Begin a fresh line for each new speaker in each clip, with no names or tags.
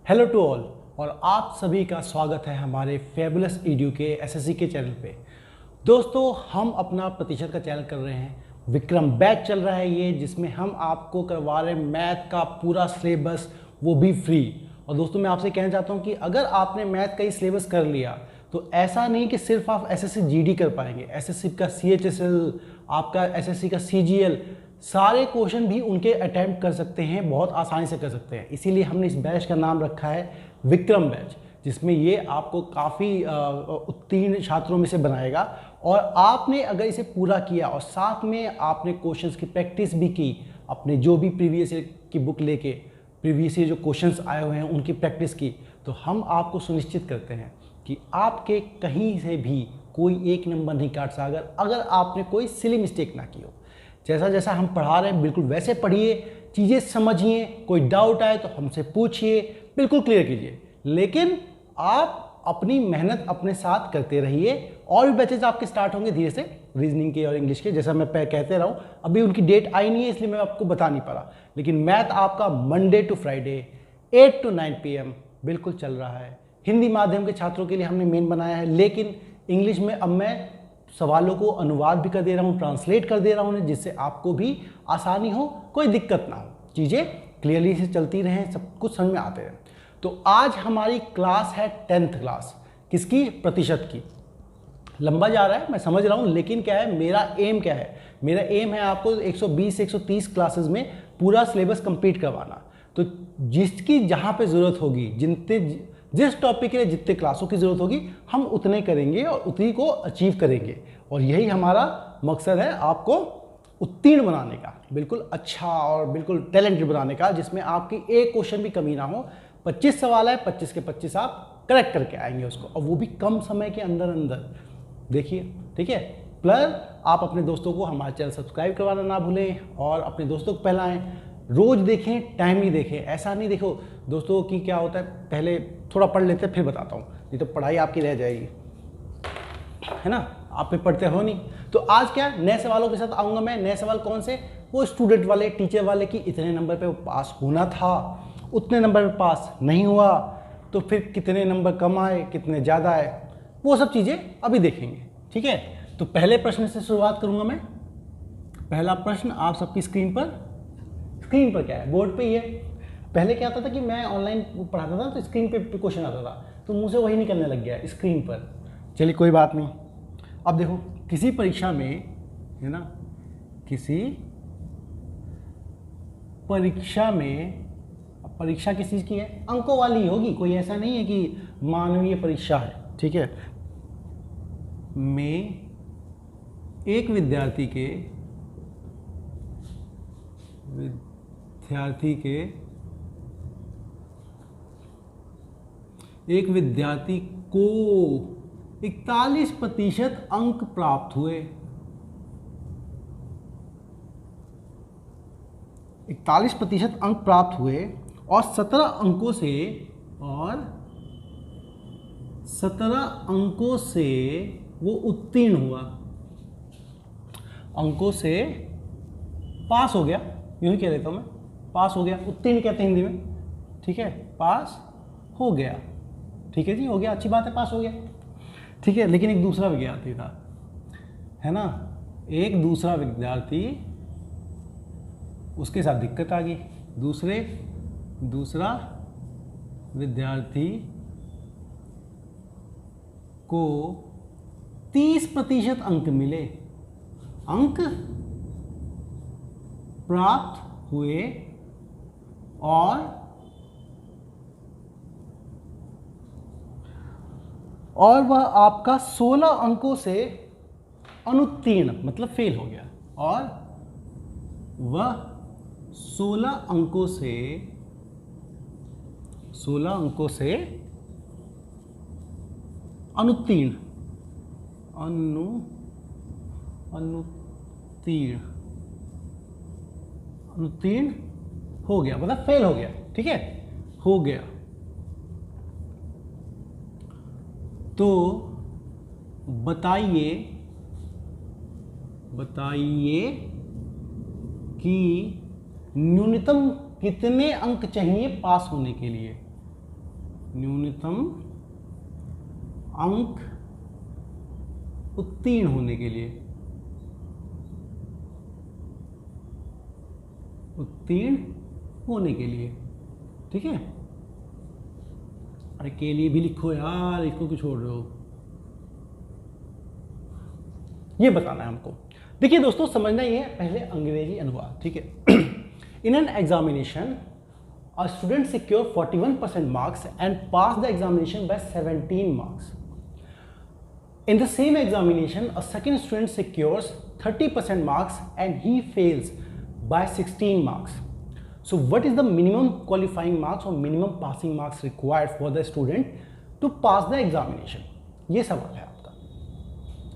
Hello to all और आप सभी का स्वागत है हमारे फेबुलस एडू के एसएससी के चैनल पे। दोस्तों, हम अपना प्रतिशत का चैनल कर रहे हैं। विक्रम बैच चल रहा है ये, जिसमें हम आपको करवा रहे हैं मैथ का पूरा सिलेबस, वो भी फ्री। और दोस्तों, मैं आपसे कहना चाहता हूँ कि अगर आपने मैथ का ही सिलेबस कर लिया तो ऐसा नहीं कि सिर्फ आप एसएससी जीडी कर पाएंगे। एसएससी का सीएचएसएल, आपका एसएससी का सीजीएल, सारे क्वेश्चन भी उनके अटैम्प्ट कर सकते हैं, बहुत आसानी से कर सकते हैं। इसीलिए हमने इस बैच का नाम रखा है विक्रम बैच, जिसमें ये आपको काफ़ी उत्तीर्ण छात्रों में से बनाएगा। और आपने अगर इसे पूरा किया और साथ में आपने क्वेश्चंस की प्रैक्टिस भी की, अपने जो भी प्रीवियस ईयर की बुक लेके प्रीवियस ईयर जो क्वेश्चंस आए हुए हैं उनकी प्रैक्टिस की, तो हम आपको सुनिश्चित करते हैं कि आपके कहीं से भी कोई एक नंबर नहीं काट सकता अगर आपने कोई सिली मिस्टेक ना की हो। जैसा जैसा हम पढ़ा रहे हैं बिल्कुल वैसे पढ़िए, चीज़ें समझिए, कोई डाउट आए तो हमसे पूछिए, बिल्कुल क्लियर कीजिए। लेकिन आप अपनी मेहनत अपने साथ करते रहिए। और भी बैचेज आपके स्टार्ट होंगे धीरे से, रीजनिंग के और इंग्लिश के, जैसा मैं कहते रहा हूँ। अभी उनकी डेट आई नहीं है इसलिए मैं आपको बता नहीं पा रहा, लेकिन मैथ आपका Monday to Friday 8 to 9 PM बिल्कुल चल रहा है। हिंदी माध्यम के छात्रों के लिए हमने मेन बनाया है, लेकिन इंग्लिश में अब मैं सवालों को अनुवाद भी कर दे रहा हूँ, ट्रांसलेट कर दे रहा हूँ, जिससे आपको भी आसानी हो, कोई दिक्कत ना हो, चीज़ें क्लियरली से चलती रहें, सब कुछ समझ में आते रहें। तो आज हमारी क्लास है 10th क्लास। किसकी? प्रतिशत की। लंबा जा रहा है मैं समझ रहा हूँ, लेकिन क्या है, मेरा एम क्या है? मेरा एम है आपको 120 से 130 क्लासेस में पूरा सिलेबस कंप्लीट करवाना। तो जिसकी जहाँ पे ज़रूरत होगी, जिस टॉपिक के लिए जितने क्लासों की ज़रूरत होगी, हम उतने करेंगे और उतनी को अचीव करेंगे। और यही हमारा मकसद है, आपको उत्तीर्ण बनाने का, बिल्कुल अच्छा और बिल्कुल टैलेंटेड बनाने का, जिसमें आपकी एक क्वेश्चन भी कमी ना हो। 25 सवाल है, 25 के 25 आप करेक्ट करके आएंगे उसको, और वो भी कम समय के अंदर अंदर। देखिए, ठीक है। प्लस आप अपने दोस्तों को हमारे चैनल सब्सक्राइब करवाना ना भूलें और अपने दोस्तों को फैलाएं। रोज़ देखें, टाइम ही देखें, ऐसा नहीं देखो दोस्तों की क्या होता है, पहले थोड़ा पढ़ लेते हैं फिर बताता हूँ, नहीं तो पढ़ाई आपकी रह जाएगी, है ना। आप पे पढ़ते हो नहीं। तो आज क्या नए सवालों के साथ आऊँगा मैं। नए सवाल कौन से? वो स्टूडेंट वाले, टीचर वाले, कि इतने नंबर पे वो पास होना था, उतने नंबर पे पास नहीं हुआ, तो फिर कितने नंबर कम आए, कितने ज़्यादा आए, वो सब चीज़ें अभी देखेंगे, ठीक है। तो पहले प्रश्न से शुरुआत करूँगा मैं। पहला प्रश्न आप सबकी स्क्रीन पर क्या है, बोर्ड पे ही है। पहले क्या आता था कि मैं ऑनलाइन पढ़ाता था तो स्क्रीन पे क्वेश्चन आता था, तो मुझे वही निकलने लग गया स्क्रीन पर। चलिए कोई बात नहीं। अब देखो, किसी परीक्षा में, है ना, किसी परीक्षा में, परीक्षा किस चीज़ की है? अंकों वाली होगी, कोई ऐसा नहीं है कि मानवीय परीक्षा है, ठीक है। में एक विद्यार्थी को 41% अंक प्राप्त हुए। 41% अंक प्राप्त हुए और 17 अंकों से वो उत्तीर्ण हुआ, अंकों से पास हो गया, यूँ ही कह देता हूँ मैं, पास हो गया। उत्तीर्ण कहते हैं हिंदी में, ठीक है, पास हो गया, ठीक है जी, हो गया, अच्छी बात है, पास हो गया, ठीक है। लेकिन एक दूसरा विद्यार्थी था, है ना, एक दूसरा विद्यार्थी, उसके साथ दिक्कत आ गई। दूसरा विद्यार्थी को 30% अंक मिले, अंक प्राप्त हुए, और वह आपका 16 अंकों से अनुत्तीर्ण मतलब फेल हो गया, और वह 16 अंकों से अनुत्तीर्ण हो गया, मतलब फेल हो गया, ठीक है, हो गया। तो बताइए कि न्यूनतम कितने अंक चाहिए पास होने के लिए। न्यूनतम अंक उत्तीर्ण होने के लिए, उत्तीर्ण होने के लिए, ठीक है। अरे के लिए भी लिखो यार, इसको क्यों छोड़ रहे हो, ये बताना है हमको। देखिए दोस्तों, समझना ये है पहले अंग्रेजी अनुवाद, ठीक है। इन an examination a student secure 41% marks and pass the examination by 17 marks. In the same examination, a second student secures 30% marks and he fails by 16 marks. So what is the minimum qualifying marks or minimum passing marks required for the student to pass the examination? ये सवाल है आपका।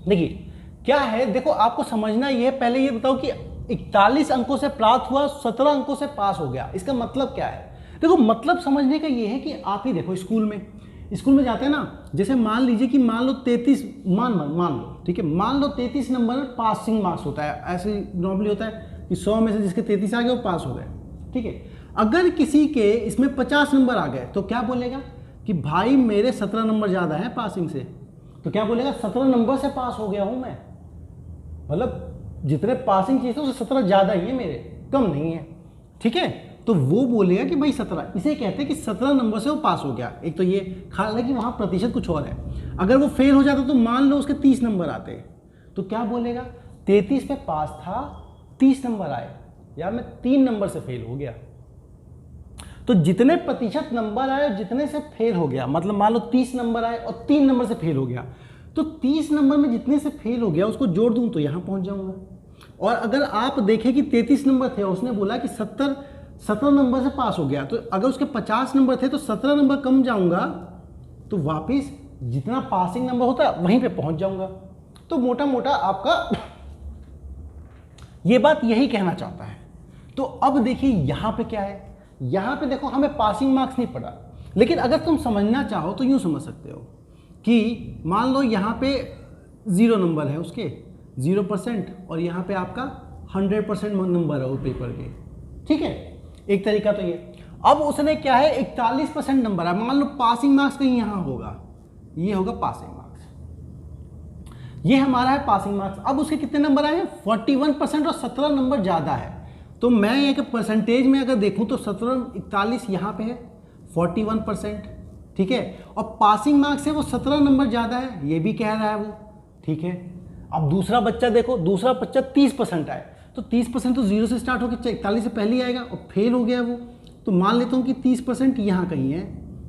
देखिए क्या है, देखो आपको समझना ये, पहले ये बताओ कि 41 अंकों से प्राप्त हुआ, 17 अंकों से पास हो गया, इसका मतलब क्या है? देखो मतलब समझने का ये है कि आप ही देखो स्कूल में जाते हैं ना, जैसे मान लीजिए कि मान लो 33 मान लो, ठीक है, मान लो 33 नंबर पासिंग मार्क्स होता है। ऐसे नॉर्मली होता है कि 100 में से जिसके 33 आ गए वो पास हो गए, ठीक है। अगर किसी के इसमें 50 नंबर आ गए तो क्या बोलेगा कि भाई मेरे 17 नंबर ज़्यादा है पासिंग से, तो क्या बोलेगा 17 नंबर से पास हो गया हूँ मैं, मतलब जितने पासिंग चीज़ थे उससे 17 ज़्यादा ही है मेरे, कम नहीं है, ठीक है। तो वो बोलेगा कि भाई 17, इसे कहते हैं कि 17 नंबर से वो पास हो गया। एक तो ये, हालांकि वहाँ प्रतिशत कुछ और है। अगर वो फेल हो जाता तो मान लो उसके 30 नंबर आते, तो क्या बोलेगा 33 पे पास था, 30 नंबर आए, यार मैं 3 नंबर से फेल हो गया। तो जितने प्रतिशत नंबर आए और जितने से फेल हो गया, मतलब मान लो 30 नंबर आए और 3 नंबर से फेल हो गया, तो 30 नंबर में जितने से फेल हो गया उसको जोड़ दूं तो यहाँ पहुँच जाऊँगा। और अगर आप देखें कि 33 नंबर थे, उसने बोला कि 17 नंबर से पास हो गया, तो अगर उसके 50 नंबर थे तो 17 नंबर कम जाऊंगा तो वापस जितना पासिंग नंबर होता है वहीं पे पहुंच जाऊंगा। तो मोटा मोटा आपका ये बात यही कहना चाहता है। तो अब देखिए यहां पे क्या है, यहां पे देखो हमें पासिंग मार्क्स नहीं पड़ा, लेकिन अगर तुम समझना चाहो तो यूं समझ सकते हो कि मान लो यहां पे 0 नंबर है उसके 0% और यहां पे आपका 100% नंबर है वो पेपर के, ठीक है। एक तरीका तो ये। अब उसने क्या है 41% नंबर है, मान लो पासिंग मार्क्स कहीं यहां होगा, ये होगा पासिंग मार्क्स, ये हमारा है पासिंग मार्क्स। अब उसके कितने नंबर आए हैं 41% और 17 नंबर ज्यादा है, तो मैं एक परसेंटेज में अगर देखूं तो 41 यहां पे है 41%, ठीक है, और पासिंग मार्क्स है वो 17 नंबर ज्यादा है, ये भी कह रहा है वो, ठीक है। अब दूसरा बच्चा देखो, दूसरा बच्चा 30% आए, तो 30% तो 0 से स्टार्ट होकर 41 से पहले आएगा और फेल हो गया वो, तो मान लेता हूँ कि 30% यहाँ कहीं है,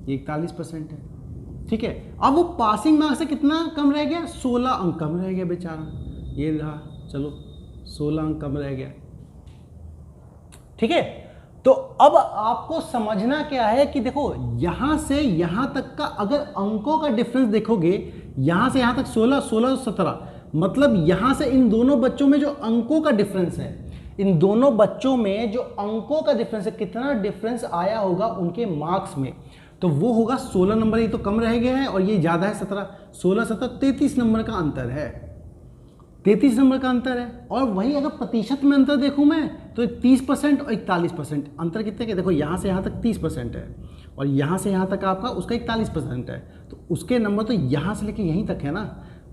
ये 41% है, ठीक है। अब वो पासिंग मार्क्स से कितना कम रह गया 16 अंक कम रह गया बेचारा, ये रहा, चलो 16 अंक कम रह गया, ठीक है। तो अब आपको समझना क्या है कि देखो यहां से यहां तक का अगर अंकों का डिफरेंस देखोगे, यहां से यहां तक 16 और 17, मतलब यहां से इन दोनों बच्चों में जो अंकों का डिफरेंस है, इन दोनों बच्चों में जो अंकों का डिफरेंस है, कितना डिफरेंस आया होगा उनके मार्क्स में, तो वो होगा 16 नंबर, ये तो कम रह गया है और ये ज्यादा है 17, 16 17 33 नंबर का अंतर है, 33 नंबर का अंतर है। और वही अगर प्रतिशत में अंतर देखूं मैं तो 30% और 41% अंतर कितने के, देखो यहाँ से यहाँ तक 30% है और यहाँ से यहाँ तक आपका उसका 41% है, तो उसके नंबर तो यहाँ से लेके यहीं तक है ना,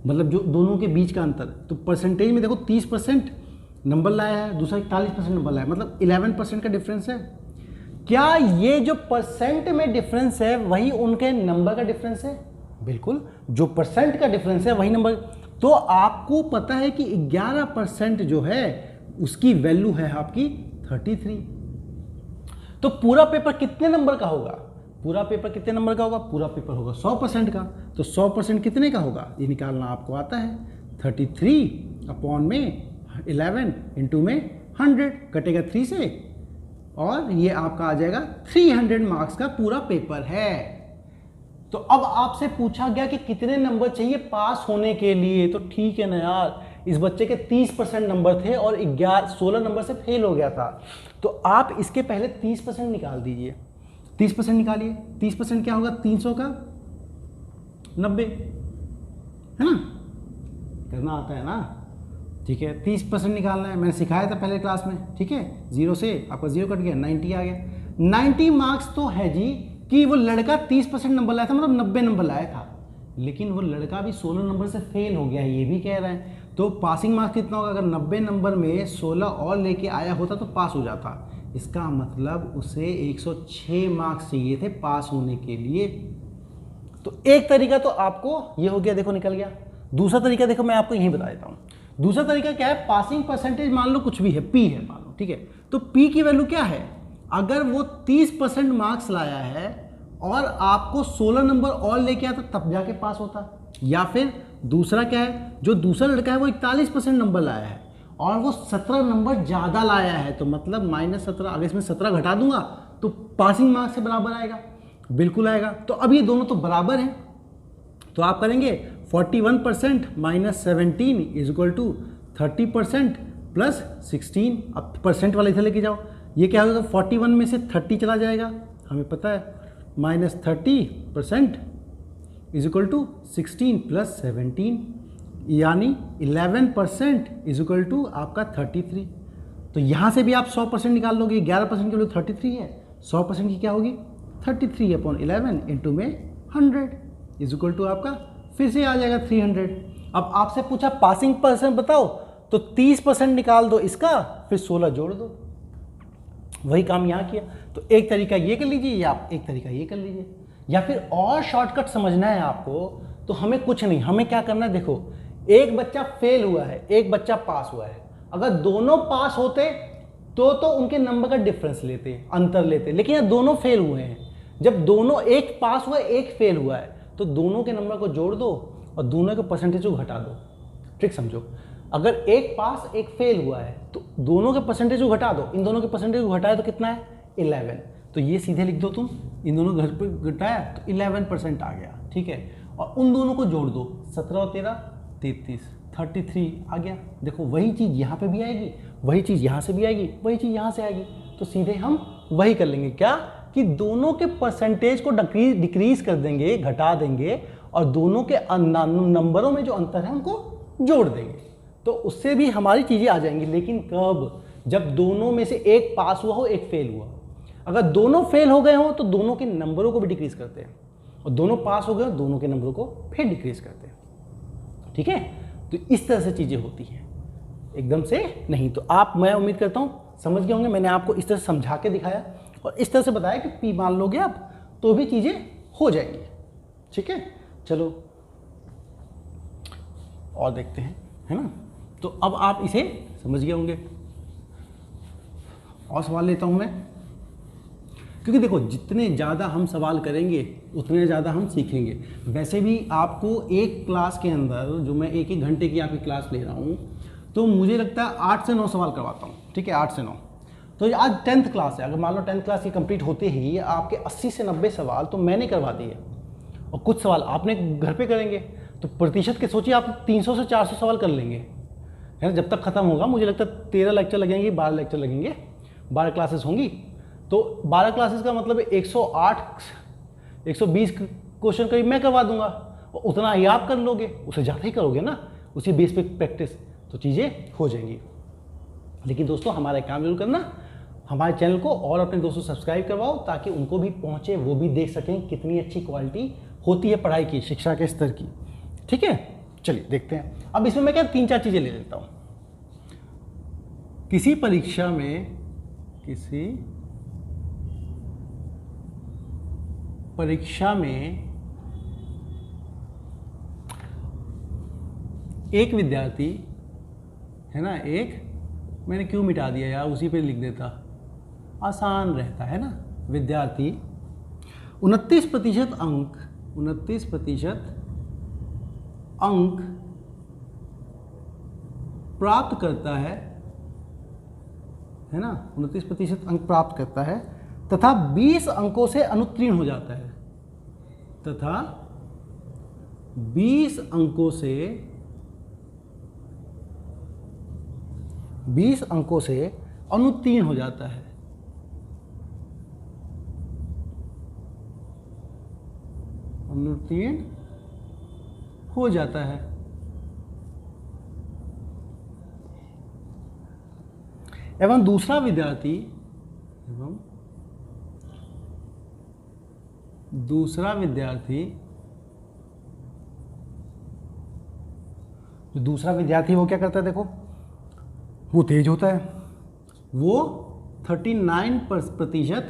मतलब जो दोनों के बीच का अंतर। तो परसेंटेज में देखो 30% नंबर लाया है, दूसरा 41% नंबर लाया है, मतलब 11% का डिफरेंस है। क्या ये जो परसेंट में डिफरेंस है वही उनके नंबर का डिफरेंस है? बिल्कुल, जो परसेंट का डिफरेंस है वही नंबर। तो आपको पता है कि 11% जो है उसकी वैल्यू है आपकी 33। तो पूरा पेपर कितने नंबर का होगा? पूरा पेपर कितने नंबर का होगा? पूरा पेपर होगा 100% का। तो 100% कितने का होगा ये निकालना आपको आता है। 33 अपॉन में 11 इंटू में 100 कटेगा 3 से और ये आपका आ जाएगा 300 मार्क्स का पूरा पेपर है। तो अब आपसे पूछा गया कि कितने नंबर चाहिए पास होने के लिए, तो ठीक है ना यार, इस बच्चे के 30% नंबर थे और 16 नंबर से फेल हो गया था, तो आप इसके पहले 30% निकाल दीजिए। 30% निकालिए, 30% क्या होगा 300 का 90, है ना, करना आता है ना, ठीक है। 30% निकालना है, मैंने सिखाया था पहले क्लास में, ठीक है। 0 से आपका 0 कट गया, 90 आ गया। 90 मार्क्स तो है जी, कि वो लड़का 30% नंबर लाया था, मतलब 90 नंबर लाया था, लेकिन वो लड़का भी 16 नंबर से फेल हो गया है, ये भी कह रहे हैं। तो पासिंग मार्क्स कितना होगा? अगर 90 नंबर में 16 और लेके आया होता तो पास हो जाता। इसका मतलब उसे 106 मार्क्स चाहिए थे पास होने के लिए। तो एक तरीका तो आपको ये हो गया, देखो निकल गया। दूसरा तरीका देखो मैं आपको यहीं बता देता हूँ। दूसरा तरीका क्या है? पासिंग परसेंटेज मान लो कुछ भी है, पी है मान लो, ठीक है। तो पी की वैल्यू क्या है? अगर वो 30% मार्क्स लाया है और आपको 16 नंबर और लेके आता तब जाके पास होता। या फिर दूसरा क्या है? जो दूसरा लड़का है वो 41% नंबर लाया है और वो 17 नंबर ज़्यादा लाया है, तो मतलब -17, अगर इसमें 17 घटा दूंगा तो पासिंग मार्क्स से बराबर आएगा, बिल्कुल आएगा। तो अब ये दोनों तो बराबर हैं, तो आप करेंगे 41% - 17 इज इक्वल टू 30% प्लस 16। अब परसेंट वाला इधर लेके जाओ, ये क्या होगा? 41 में से 30 चला जाएगा, हमें पता है, -30% इज इक्वल टू 16 प्लस 17, यानी 11% इज इक्वल टू आपका 33। तो यहाँ से भी आप 100% निकाल लोगे, 11% की वैल्यू 33 है, 100% की क्या होगी? 33/11 इंटू में 100 इज इक्वल टू आपका फिर से आ जाएगा 300। अब आपसे पूछा पासिंग परसेंट बताओ, तो 30% निकाल दो इसका, फिर 16 जोड़ दो, वही काम यहाँ किया। तो एक तरीका ये कर लीजिए या आप एक तरीका ये कर लीजिए, या फिर और शॉर्टकट समझना है आपको तो हमें कुछ नहीं, हमें क्या करना है, देखो एक बच्चा फेल हुआ है, एक बच्चा पास हुआ है। अगर दोनों पास होते तो उनके नंबर का डिफरेंस लेते, अंतर लेते, लेकिन ये दोनों फेल हुए हैं। जब दोनों, एक पास हुआ है एक फेल हुआ है, तो दोनों के नंबर को जोड़ दो और दोनों के परसेंटेज को घटा दो। ट्रिक समझो, अगर एक पास एक फेल हुआ है तो दोनों के परसेंटेज को घटा दो, इन दोनों के परसेंटेज को घटाया तो कितना है? 11। तो ये सीधे लिख दो तुम, इन दोनों घर पे घटाया तो 11% आ गया, ठीक है। और उन दोनों को जोड़ दो, 17 और 13 33, 33 आ गया। देखो वही चीज़ यहाँ पे भी आएगी, वही चीज़ यहाँ से भी आएगी, वही चीज़ यहाँ से आएगी, तो सीधे हम वही कर लेंगे, क्या कि दोनों के परसेंटेज को डिक्रीज कर देंगे, घटा देंगे, और दोनों के नंबरों में जो अंतर है उनको जोड़ देंगे, तो उससे भी हमारी चीज़ें आ जाएंगी। लेकिन कब? जब दोनों में से एक पास हुआ हो एक फेल हुआ। अगर दोनों फेल हो गए हो तो दोनों के नंबरों को भी डिक्रीज करते हैं, और दोनों पास हो गए दोनों के नंबरों को फिर डिक्रीज करते हैं, ठीक है। तो इस तरह से चीज़ें होती हैं, एकदम से नहीं। तो आप, मैं उम्मीद करता हूँ समझ गए होंगे, मैंने आपको इस तरह से समझा के दिखाया और इस तरह से बताया कि पी मान लोगे आप तो भी चीज़ें हो जाएंगी, ठीक है। चलो और देखते हैं, है ना। तो अब आप इसे समझ गए होंगे। और सवाल लेता हूँ मैं, क्योंकि देखो जितने ज़्यादा हम सवाल करेंगे उतने ज़्यादा हम सीखेंगे। वैसे भी आपको एक क्लास के अंदर, जो मैं 1-1 घंटे की आपकी क्लास ले रहा हूँ, तो मुझे लगता है 8 से 9 सवाल करवाता हूँ, ठीक है, 8 से 9। तो आज 10th क्लास है, अगर मान लो 10th क्लास की कंप्लीट होते ही आपके 80 से 90 सवाल तो मैंने करवा दिए, और कुछ सवाल आपने घर पे करेंगे, तो प्रतिशत के सोचिए आप 300 से 400 सवाल कर लेंगे, है ना। जब तक खत्म होगा मुझे लगता है 13 लेक्चर लगेंगे, 12 लेक्चर लगेंगे, 12 क्लासेस होंगी। तो 12 क्लासेस का मतलब 108 120 क्वेश्चन करीब मैं करवा दूंगा, और उतना ही आप कर लोगे, उससे ज़्यादा ही करोगे ना, उसी बेस पे प्रैक्टिस, तो चीज़ें हो जाएंगी। लेकिन दोस्तों हमारा काम जरूर करना, हमारे चैनल को और अपने दोस्तों सब्सक्राइब करवाओ, ताकि उनको भी पहुँचे, वो भी देख सकें कितनी अच्छी क्वालिटी होती है पढ़ाई की, शिक्षा के स्तर की, ठीक है। चलिए देखते हैं। अब इसमें मैं क्या 3-4 चीज़ें ले लेता हूँ। किसी परीक्षा में एक विद्यार्थी, है ना, एक, मैंने क्यों मिटा दिया यार, उसी पे लिख देता, आसान रहता है ना। विद्यार्थी 29% अंक प्राप्त करता है ना, 29% अंक प्राप्त करता है तथा 20 अंकों से अनुत्तीर्ण हो जाता है, तथा 20 अंकों से अनुत्तीर्ण हो जाता है। अनुत्तीर्ण हो जाता है। एवं दूसरा विद्यार्थी दूसरा विद्यार्थी, जो दूसरा विद्यार्थी वो क्या करता है, देखो वो तेज होता है, वो 39%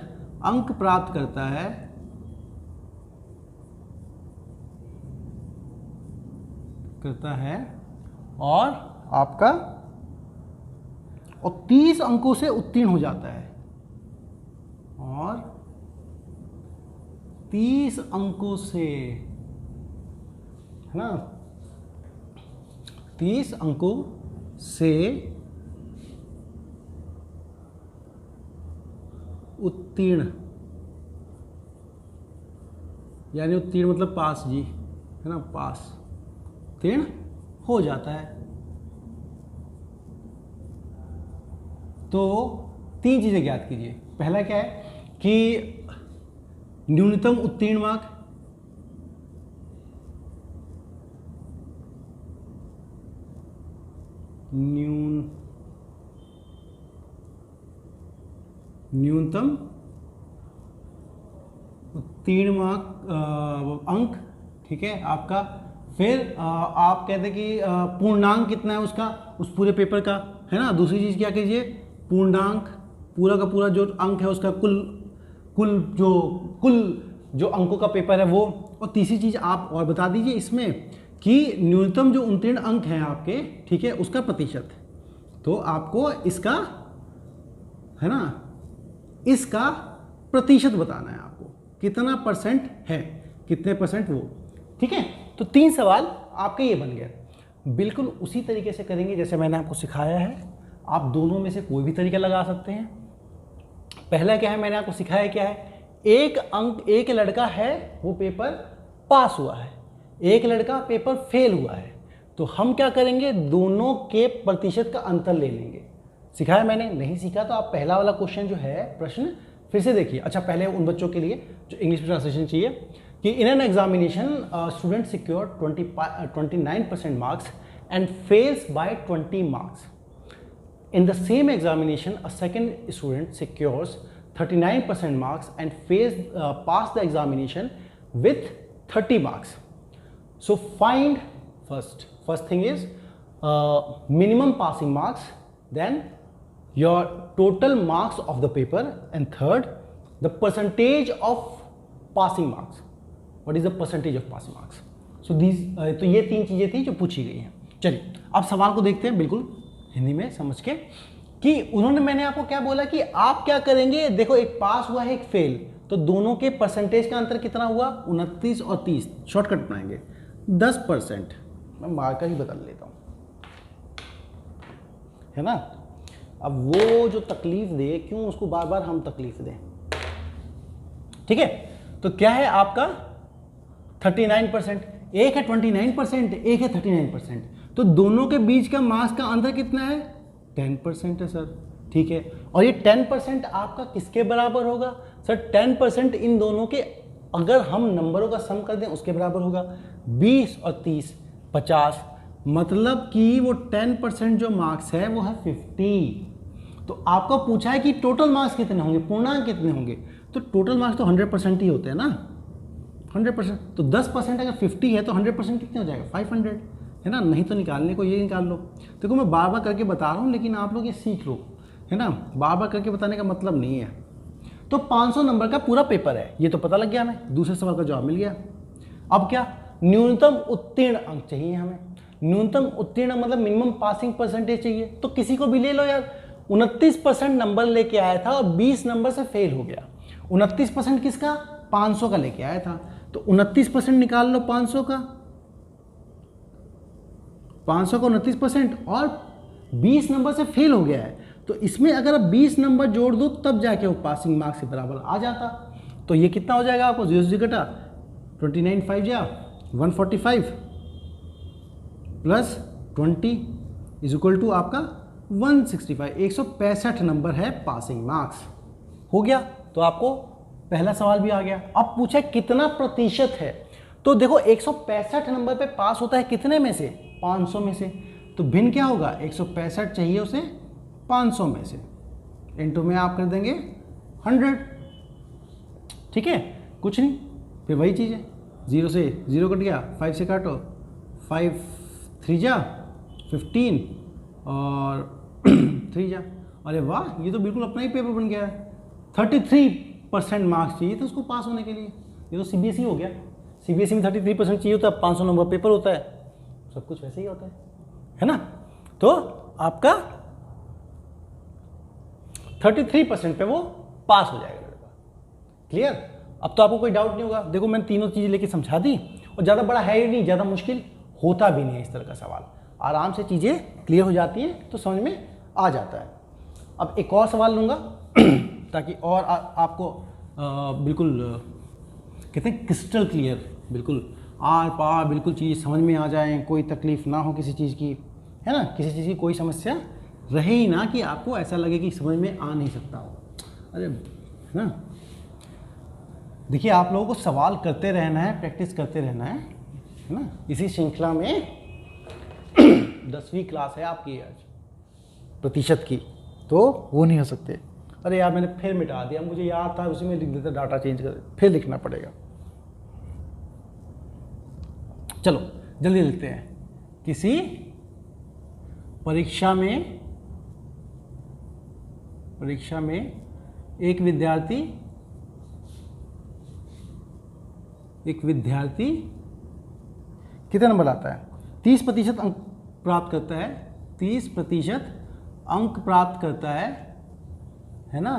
अंक प्राप्त करता है और आपका 30 अंकों से उत्तीर्ण हो जाता है, और 30 अंकों से, है ना, 30 अंकों से उत्तीर्ण, यानी उत्तीर्ण मतलब पास जी, है ना, पास, उत्तीर्ण हो जाता है। तो 3 चीज़ें ज्ञात कीजिए। पहला क्या है कि न्यूनतम उत्तीर्ण मार्क, न्यूनतम उत्तीर्ण मार्क अंक, ठीक है आपका। फिर आप कहते हैं कि पूर्णांक कितना है उसका, उस पूरे पेपर का, है ना। दूसरी चीज़ क्या कीजिए, पूर्णांक, पूरा का पूरा जो अंक है उसका, कुल जो अंकों का पेपर है वो। और तीसरी चीज़ आप और बता दीजिए इसमें कि न्यूनतम जो उत्तीर्ण अंक हैं आपके, ठीक है, उसका प्रतिशत। तो आपको इसका, है ना, इसका प्रतिशत बताना है आपको, कितना परसेंट है, कितने परसेंट वो, ठीक है। तो 3 सवाल आपके ये बन गया। बिल्कुल उसी तरीके से करेंगे जैसे मैंने आपको सिखाया है। आप दोनों में से कोई भी तरीका लगा सकते हैं। पहला क्या है, मैंने आपको सिखाया क्या है, एक अंक, एक लड़का है वो पेपर पास हुआ है, एक लड़का पेपर फेल हुआ है, तो हम क्या करेंगे, दोनों के प्रतिशत का अंतर ले लेंगे। सिखाया मैंने, नहीं सीखा तो आप पहला वाला क्वेश्चन जो है, प्रश्न फिर से देखिए। अच्छा, पहले उन बच्चों के लिए जो इंग्लिश में ट्रांसलेशन चाहिए कि in an examination student secure 29% marks and fails by 20 marks. In the same examination, a second student secures 39% marks and pass the examination with 30 marks. So find first thing is minimum passing marks, then your total marks of the paper, and third, the percentage of passing marks. What is the percentage of passing marks? So these तो ये 3 चीज़ें थी जो पूछी गई हैं। चलिए अब सवाल को देखते हैं बिल्कुल हिंदी में समझ के, कि उन्होंने, मैंने आपको क्या बोला कि आप क्या करेंगे, देखो एक पास हुआ है एक फेल, तो दोनों के परसेंटेज का अंतर कितना हुआ, 29 और 30, शॉर्टकट बनाएंगे 10%। मैं मार्कर ही बदल लेता हूँ, है ना। अब वो जो तकलीफ दे, क्यों उसको बार बार हम तकलीफ दें, ठीक है। तो क्या है आपका 39%, एक है 29%, एक है 39%, तो दोनों के बीच का मार्क्स का अंतर कितना है, 10% है सर, ठीक है। और ये 10% आपका किसके बराबर होगा सर, 10% इन दोनों के, अगर हम नंबरों का सम कर दें उसके बराबर होगा। 20 और 30 50, मतलब कि वो 10% जो मार्क्स है वो है 50। तो आपको पूछा है कि टोटल मार्क्स कितने होंगे, पूर्णांक कितने होंगे, तो टोटल मार्क्स तो 100% ही होते हैं ना, 100%। तो 10% अगर 50 है तो 100% कितने हो जाएगा, 500, है ना। नहीं तो निकालने को ये निकाल लो। देखो मैं बार बार करके बता रहा हूँ, लेकिन आप लोग ये सीख लो, है ना। बार बार करके बताने का मतलब नहीं है। तो 500 नंबर का पूरा पेपर है, ये तो पता लग गया हमें, दूसरे सवाल का जवाब मिल गया। अब क्या, न्यूनतम उत्तीर्ण अंक चाहिए हमें। न्यूनतम उत्तीर्ण मतलब मिनिमम पासिंग परसेंटेज चाहिए। तो किसी को भी ले लो यार, 29% नंबर लेके आया था और 20 नंबर से फेल हो गया। 29% किसका, 500 का लेके आया था, तो 29% निकाल लो 500 का, 500 का 29%, और 20 नंबर से फेल हो गया है, तो इसमें अगर आप 20 नंबर जोड़ दो तब जाके वो पासिंग मार्क्स के बराबर आ जाता। तो ये कितना हो जाएगा आपको, 0 से घटा 29 5 जा 145 प्लस 20 इज इक्वल टू आपका 165, 165 नंबर है पासिंग मार्क्स। हो गया, तो आपको पहला सवाल भी आ गया। अब पूछा कितना प्रतिशत है, तो देखो 165 नंबर पे पास होता है कितने में से, 500 में से। तो भिन्न क्या होगा, 165 चाहिए उसे 500 में से, इनटू में आप कर देंगे 100, ठीक है, कुछ नहीं, फिर वही चीज़ है, 0 से 0 कट गया, 5 से काटो, 5 3 जा 15 और 3 जा, अरे वाह, ये तो बिल्कुल अपना ही पेपर बन गया है। 33% मार्क्स चाहिए थे उसको पास होने के लिए। ये तो CBSE हो गया, CBSE में 33% चाहिए होता है, 500 नंबर पेपर होता है, सब कुछ वैसे ही होता है ना। तो आपका 33% पे वो पास हो जाएगा लड़का। क्लियर? अब तो आपको कोई डाउट नहीं होगा। देखो मैंने तीनों चीज़ें लेके समझा दी, और ज़्यादा बड़ा है ही नहीं, ज़्यादा मुश्किल होता भी नहीं है इस तरह का सवाल, आराम से चीज़ें क्लियर हो जाती हैं तो समझ में आ जाता है। अब एक और सवाल लूँगा ताकि और आपको बिल्कुल कहते हैं क्रिस्टल क्लियर, बिल्कुल आर पार बिल्कुल चीज़ समझ में आ जाए, कोई तकलीफ ना हो किसी चीज़ की, है ना, किसी चीज़ की कोई समस्या रहे ही ना कि आपको ऐसा लगे कि समझ में आ नहीं सकता हो। अरे है ना, देखिए आप लोगों को सवाल करते रहना है, प्रैक्टिस करते रहना है ना। इसी श्रृंखला में 10वीं क्लास है आपकी आज प्रतिशत की, तो वो नहीं हो सकते। अरे यार मैंने फिर मिटा दिया, मुझे याद था उसी में लिख देता, डाटा चेंज कर फिर लिखना पड़ेगा। चलो जल्दी लिखते हैं। किसी परीक्षा में एक विद्यार्थी कितने नंबर आता है? 30% अंक प्राप्त करता है, 30% अंक प्राप्त करता है ना,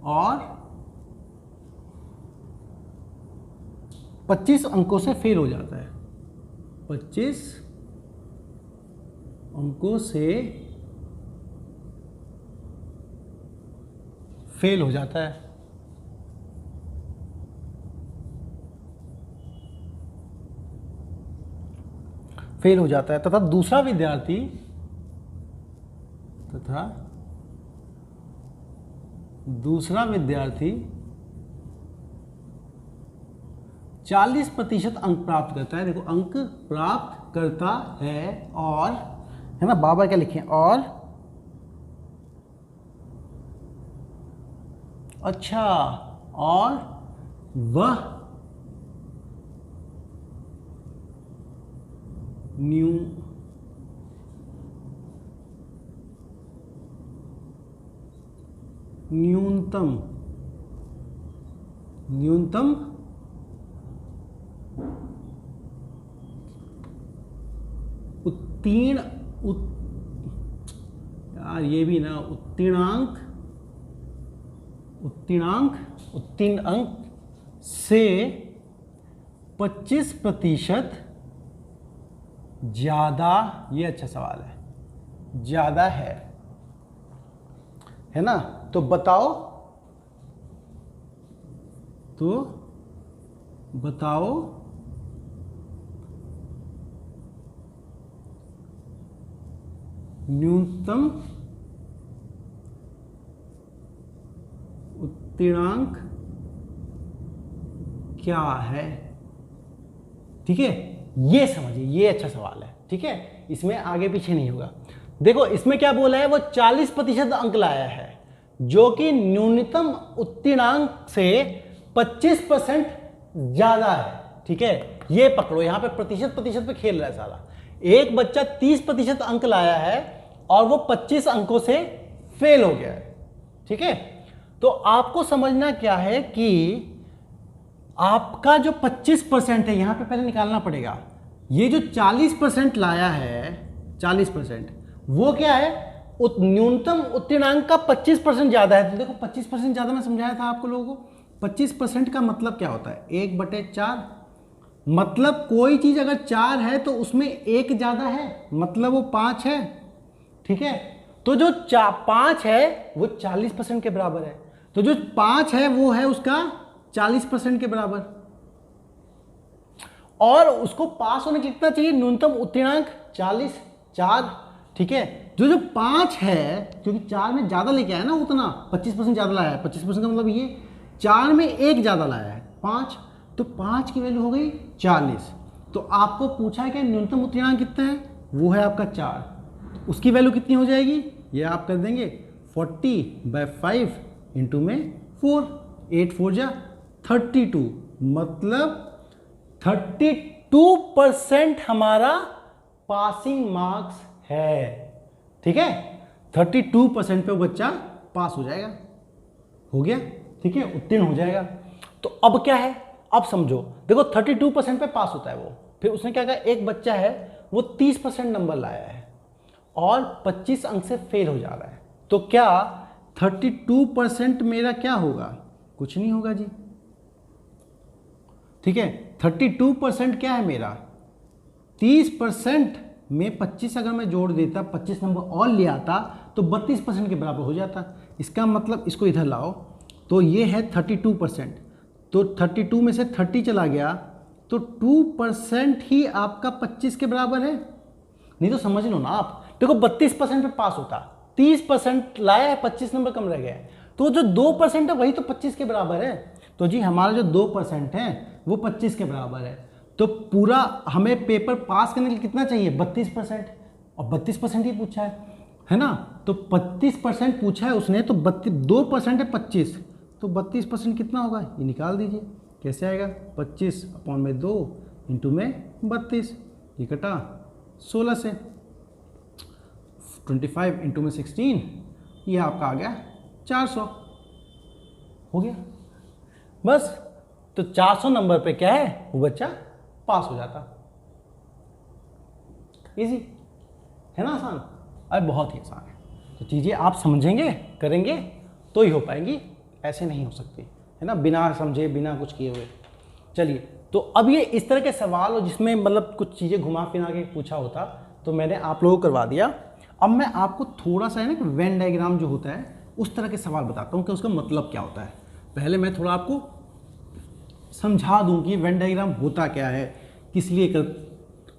और 25 अंकों से फेल हो जाता है, 25 अंकों से फेल हो जाता है। फेल हो जाता है तथा दूसरा विद्यार्थी 40% अंक प्राप्त करता है। देखो अंक प्राप्त करता है, और है ना, बाबा क्या लिखे, और अच्छा, और वह न्यूनतम यार ये भी ना, उत्तीर्ण अंक से 25% ज़्यादा, ये अच्छा सवाल है, ज़्यादा है ना। तो बताओ न्यूनतम उत्तीर्णांक क्या है? ठीक है, ये समझिए, ये अच्छा सवाल है। ठीक है, इसमें आगे पीछे नहीं होगा। देखो इसमें क्या बोला है, वो 40% अंक लाया है, जो कि न्यूनतम उत्तीर्णांक से 25% ज्यादा है। ठीक है, ये पकड़ो, यहां पे प्रतिशत पे खेल रहा है सारा। एक बच्चा 30% अंक लाया है और वो 25 अंकों से फेल हो गया है। ठीक है, तो आपको समझना क्या है कि आपका जो 25% है, यहां पे पहले निकालना पड़ेगा। ये जो 40% लाया है, 40% वो क्या है, न्यूनतम उत्तीर्णांक का 25% ज्यादा है। तो देखो 25% ज्यादा मैं समझाया था आपको लोगों को। 25% का मतलब क्या होता है, 1/4। मतलब कोई चीज अगर 4 है तो उसमें 1 ज्यादा है, मतलब वो 5 है। ठीक है, तो जो 5 है वो 40% के बराबर है। तो जो 5 है वो है उसका 40% के बराबर, और उसको पास होने के कितना चाहिए, न्यूनतम उत्तीर्णांक 40, 4। ठीक है, जो 5 है, क्योंकि 4 में ज्यादा लेके आया ना, उतना 25% ज्यादा लाया है। 25% का मतलब ये 4 में 1 ज्यादा लाया है, 5, तो 5 की वैल्यू हो गई 40। तो आपको पूछा है कि न्यूनतम उत्तीर्णांक कितना है, वो है आपका 4। उसकी वैल्यू कितनी हो जाएगी, ये आप कर देंगे 40/5 इंटू में 4, 8 4 जा 32, मतलब 32% हमारा पासिंग मार्क्स है। ठीक है, 32% पे वो बच्चा पास हो जाएगा, हो गया। ठीक है, उत्तीर्ण हो जाएगा। तो अब क्या है, अब समझो, देखो 32% पे पास होता है वो, फिर उसने क्या कहा, एक बच्चा है वो 30% नंबर लाया है और 25 अंक से फेल हो जा रहा है, तो क्या 32% मेरा क्या होगा, कुछ नहीं होगा जी। ठीक है, 32% क्या है मेरा, 30% में 25 अगर मैं जोड़ देता, 25 नंबर और ले आता तो 32% के बराबर हो जाता। इसका मतलब इसको इधर लाओ, तो ये है 32%, तो 32 में से 30 चला गया तो 2% ही आपका 25 के बराबर है। नहीं तो समझ लो ना आप, देखो 32% पे पास होता, 30% लाया है, 25 नंबर कम रह गया है, तो जो 2% है वही तो 25 के बराबर है। तो जी हमारा जो 2% है वो 25 के बराबर है। तो पूरा हमें पेपर पास करने के लिए कितना चाहिए, 32%, और 32% ही पूछा है ना। तो 32% पूछा है उसने, तो 2% है 25, तो 32% कितना होगा, ये निकाल दीजिए। कैसे आएगा, 25/2 इंटू में 32, ये कटा 16 से, 25 इंटू में 16, ये आपका आ गया 400, हो गया बस। तो 400 नंबर पे क्या है, वो बच्चा पास हो जाता। इजी है ना, आसान, अरे बहुत ही आसान है। तो चीज़ें आप समझेंगे करेंगे तो ही हो पाएंगी, ऐसे नहीं हो सकती है ना, बिना समझे बिना कुछ किए हुए। चलिए, तो अब ये इस तरह के सवाल हो जिसमें मतलब कुछ चीज़ें घुमा फिरा के पूछा होता, तो मैंने आप लोगों को करवा दिया। अब मैं आपको थोड़ा सा है ना वेन डायग्राम जो होता है उस तरह के सवाल बताता हूँ कि उसका मतलब क्या होता है। पहले मैं थोड़ा आपको समझा दूँ कि वेन डायग्राम होता क्या है, किस लिए कर,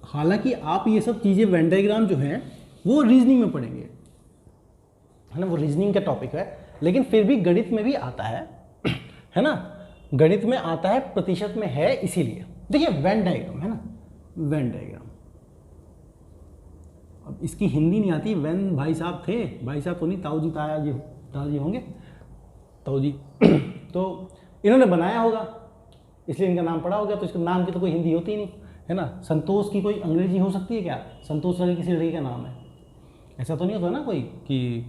हालांकि आप ये सब चीज़ें वेन डायग्राम जो है वो रीजनिंग में पढ़ेंगे, है ना, वो रीजनिंग का टॉपिक है, लेकिन फिर भी गणित में भी आता है ना, गणित में आता है, प्रतिशत में है, इसीलिए देखिए वेन डायग्राम है ना, वेन डायग्राम। अब इसकी हिंदी नहीं आती, वेन भाई साहब थे, भाई साहब तो नहीं, ताऊ जी ताया जी होंगे, ताऊ जी तो इन्होंने बनाया होगा इसलिए इनका नाम पड़ा होगा, तो इसके नाम की तो कोई हिंदी होती नहीं है ना। संतोष की कोई अंग्रेजी हो सकती है क्या, संतोष लड़की किसी लड़की का नाम है, ऐसा तो नहीं होता ना कोई कि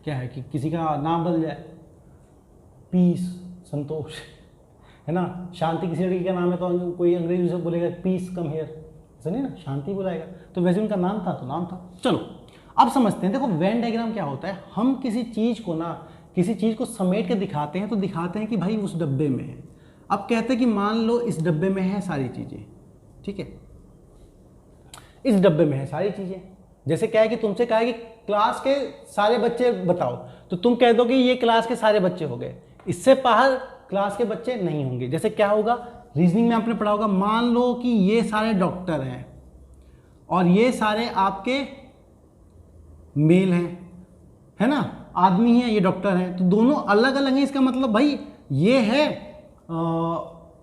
क्या है कि किसी का नाम बदल जाए, पीस संतोष है ना, शांति किसी लड़की का नाम है तो कोई अंग्रेजी से बोलेगा पीस कम हेयर, ऐसा नहीं ना, शांति बुलाएगा, तो वैसे उनका नाम था तो नाम था। चलो अब समझते हैं, देखो वेन डायग्राम क्या होता है, हम किसी चीज़ को ना, किसी चीज़ को समेट के दिखाते हैं, तो दिखाते हैं कि भाई उस डब्बे में है। अब कहते हैं कि मान लो इस डब्बे में है सारी चीज़ें, ठीक है, इस डब्बे में है सारी चीज़ें। जैसे क्या है कि तुमसे कहा है कि क्लास के सारे बच्चे बताओ, तो तुम कह दो कि ये क्लास के सारे बच्चे हो गए, इससे बाहर क्लास के बच्चे नहीं होंगे। जैसे क्या होगा, रीजनिंग में आपने पढ़ा होगा, मान लो कि ये सारे डॉक्टर हैं और ये सारे आपके मेल हैं, है ना, आदमी हैं, ये डॉक्टर हैं, तो दोनों अलग अलग हैं। इसका मतलब भाई ये है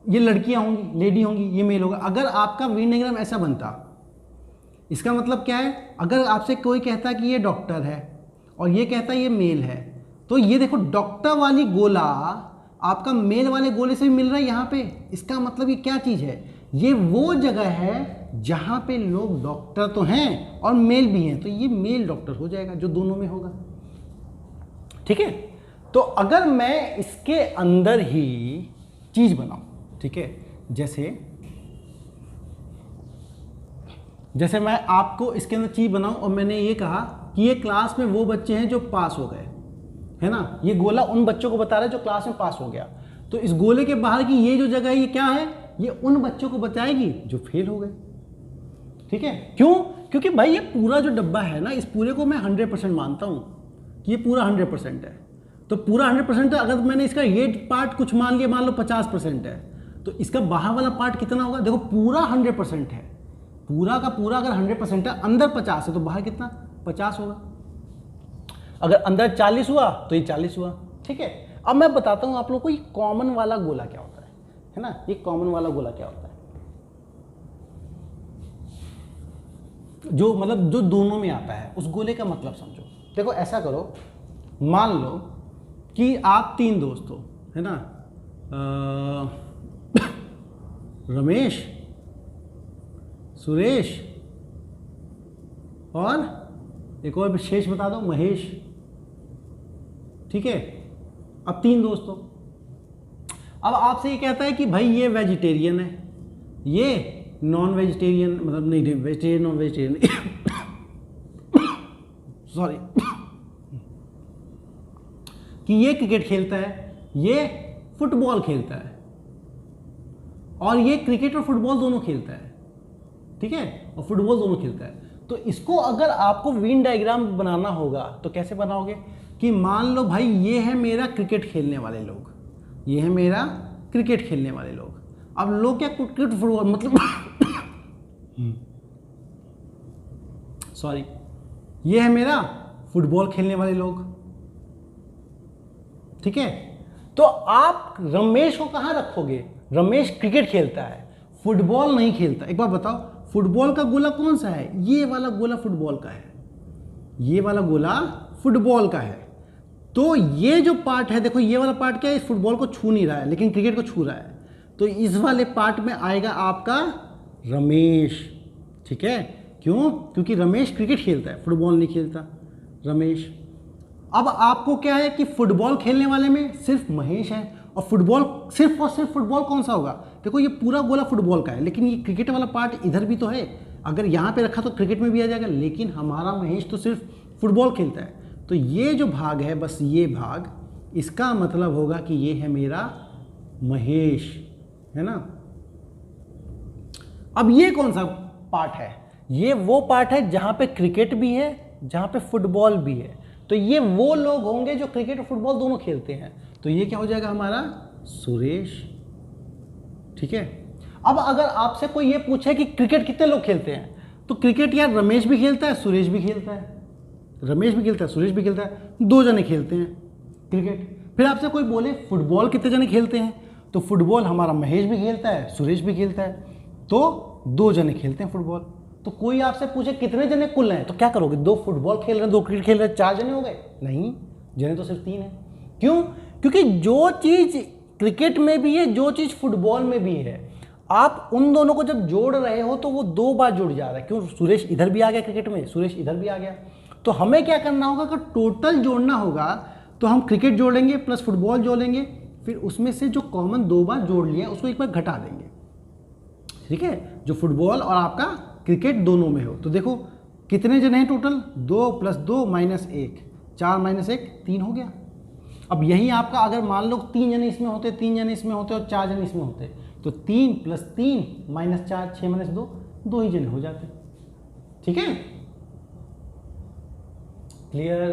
ये लड़कियां होंगी, लेडी होंगी, ये मेल होगा। अगर आपका वेन डायग्राम ऐसा बनता, इसका मतलब क्या है, अगर आपसे कोई कहता है कि ये डॉक्टर है और ये कहता है ये मेल है, तो ये देखो डॉक्टर वाली गोला आपका मेल वाले गोले से भी मिल रहा है यहाँ पे। इसका मतलब ये क्या चीज़ है, ये वो जगह है जहाँ पे लोग डॉक्टर तो हैं और मेल भी हैं, तो ये मेल डॉक्टर हो जाएगा जो दोनों में होगा। ठीक है, तो अगर मैं इसके अंदर ही चीज़ बनाऊँ, ठीक है, जैसे मैं आपको इसके अंदर चीज़ बनाऊं और मैंने ये कहा कि ये क्लास में वो बच्चे हैं जो पास हो गए, है ना, ये गोला उन बच्चों को बता रहा है जो क्लास में पास हो गया, तो इस गोले के बाहर की ये जो जगह है ये क्या है, ये उन बच्चों को बताएगी जो फेल हो गए। ठीक है, क्यों, क्योंकि भाई ये पूरा जो डब्बा है ना, इस पूरे को मैं 100% मानता हूँ कि ये पूरा 100% है, तो पूरा 100% है। अगर मैंने इसका ये पार्ट कुछ मान लिया, मान लो 50% है, तो इसका बाहर वाला पार्ट कितना होगा, देखो पूरा 100% है, पूरा का पूरा अगर 100% है, अंदर 50 है तो बाहर कितना 50 होगा। अगर अंदर 40 हुआ तो ये 40 हुआ। ठीक है, अब मैं बताता हूँ आप लोगों को ये कॉमन वाला गोला क्या होता है ना, ये कॉमन वाला गोला क्या होता है। जो मतलब जो दोनों में आता है उस गोले का मतलब समझो। देखो ऐसा करो, मान लो कि आप 3 दोस्त हो, है ना, रमेश, सुरेश और एक और विशेष बता दो, महेश। ठीक है, अब 3 दोस्त हो। अब आपसे ये कहता है कि भाई ये वेजिटेरियन है, ये नॉन वेजिटेरियन, मतलब नहीं वेजिटेरियन नॉन वेजिटेरियन सॉरी, कि ये क्रिकेट खेलता है, ये फुटबॉल खेलता है, और ये क्रिकेट और फुटबॉल दोनों खेलता है। ठीक है, और फुटबॉल दोनों खेलता है। तो इसको अगर आपको वेन डायग्राम बनाना होगा तो कैसे बनाओगे कि मान लो भाई ये है मेरा क्रिकेट खेलने वाले लोग, ये है मेरा क्रिकेट खेलने वाले लोग। अब लोग क्या, क्रिकेट फुटबॉल मतलब सॉरी, ये है मेरा फुटबॉल खेलने वाले लोग। ठीक है, तो आप रमेश को कहां रखोगे? रमेश क्रिकेट खेलता है, फुटबॉल नहीं खेलता। एक बार बताओ, फुटबॉल का गोला कौन सा है? ये वाला गोला फुटबॉल का है, ये वाला गोला फुटबॉल का है। तो ये जो पार्ट है, देखो ये वाला पार्ट क्या है, इस फुटबॉल को छू नहीं रहा है लेकिन क्रिकेट को छू रहा है। तो इस वाले पार्ट में आएगा आपका रमेश। ठीक है, क्यों? क्योंकि रमेश क्रिकेट खेलता है, फुटबॉल नहीं खेलता रमेश। अब आपको क्या है कि फुटबॉल खेलने वाले में सिर्फ महेश है, और फुटबॉल सिर्फ और सिर्फ फुटबॉल कौन सा होगा? देखो ये पूरा गोला फुटबॉल का है, लेकिन ये क्रिकेट वाला पार्ट इधर भी तो है। अगर यहाँ पे रखा तो क्रिकेट में भी आ जाएगा, लेकिन हमारा महेश तो सिर्फ फुटबॉल खेलता है। तो ये जो भाग है, बस ये भाग, इसका मतलब होगा कि ये है मेरा महेश, है ना। अब ये कौन सा पार्ट है? ये वो पार्ट है जहाँ पे क्रिकेट भी है, जहाँ पे फुटबॉल भी है। तो ये वो लोग होंगे जो क्रिकेट और फुटबॉल दोनों खेलते हैं। तो ये क्या हो जाएगा हमारा? सुरेश। ठीक है, अब अगर आपसे कोई ये पूछे कि क्रिकेट कितने लोग खेलते हैं, तो क्रिकेट यार रमेश भी खेलता है, सुरेश भी खेलता है, रमेश भी खेलता है, सुरेश भी खेलता है, 2 जने खेलते हैं क्रिकेट। फिर आपसे कोई बोले फुटबॉल कितने जने खेलते हैं, तो फुटबॉल हमारा महेश भी खेलता है, सुरेश भी खेलता है, तो 2 जने खेलते हैं फुटबॉल। तो कोई आपसे पूछे कितने जने कुल हैं, तो क्या करोगे? 2 फुटबॉल खेल रहे हैं, 2 क्रिकेट खेल रहे हैं, 4 जने हो गए? नहीं, जने तो सिर्फ 3 हैं। क्यों? क्योंकि जो चीज़ क्रिकेट में भी है, जो चीज़ फुटबॉल में भी है, आप उन दोनों को जब जोड़ रहे हो तो वो 2 बार जुड़ जा रहा है। क्यों? सुरेश इधर भी आ गया क्रिकेट में, सुरेश इधर भी आ गया। तो हमें क्या करना होगा कि टोटल जोड़ना होगा, तो हम क्रिकेट जोड़ेंगे प्लस फुटबॉल जोड़ेंगे, फिर उसमें से जो कॉमन 2 बार जोड़ लिया उसको एक बार घटा देंगे। ठीक है, जो फुटबॉल और आपका क्रिकेट दोनों में हो। तो देखो कितने जने हैं टोटल? 2 + 2 - 1, 4 - 1 3 हो गया। अब यही आपका अगर मान लो 3 जने इसमें होते, 3 जने इसमें होते और 4 जने इसमें होते, तो 3 + 3 - 4, 6 - 2, 2 ही जने हो जाते। ठीक है, क्लियर?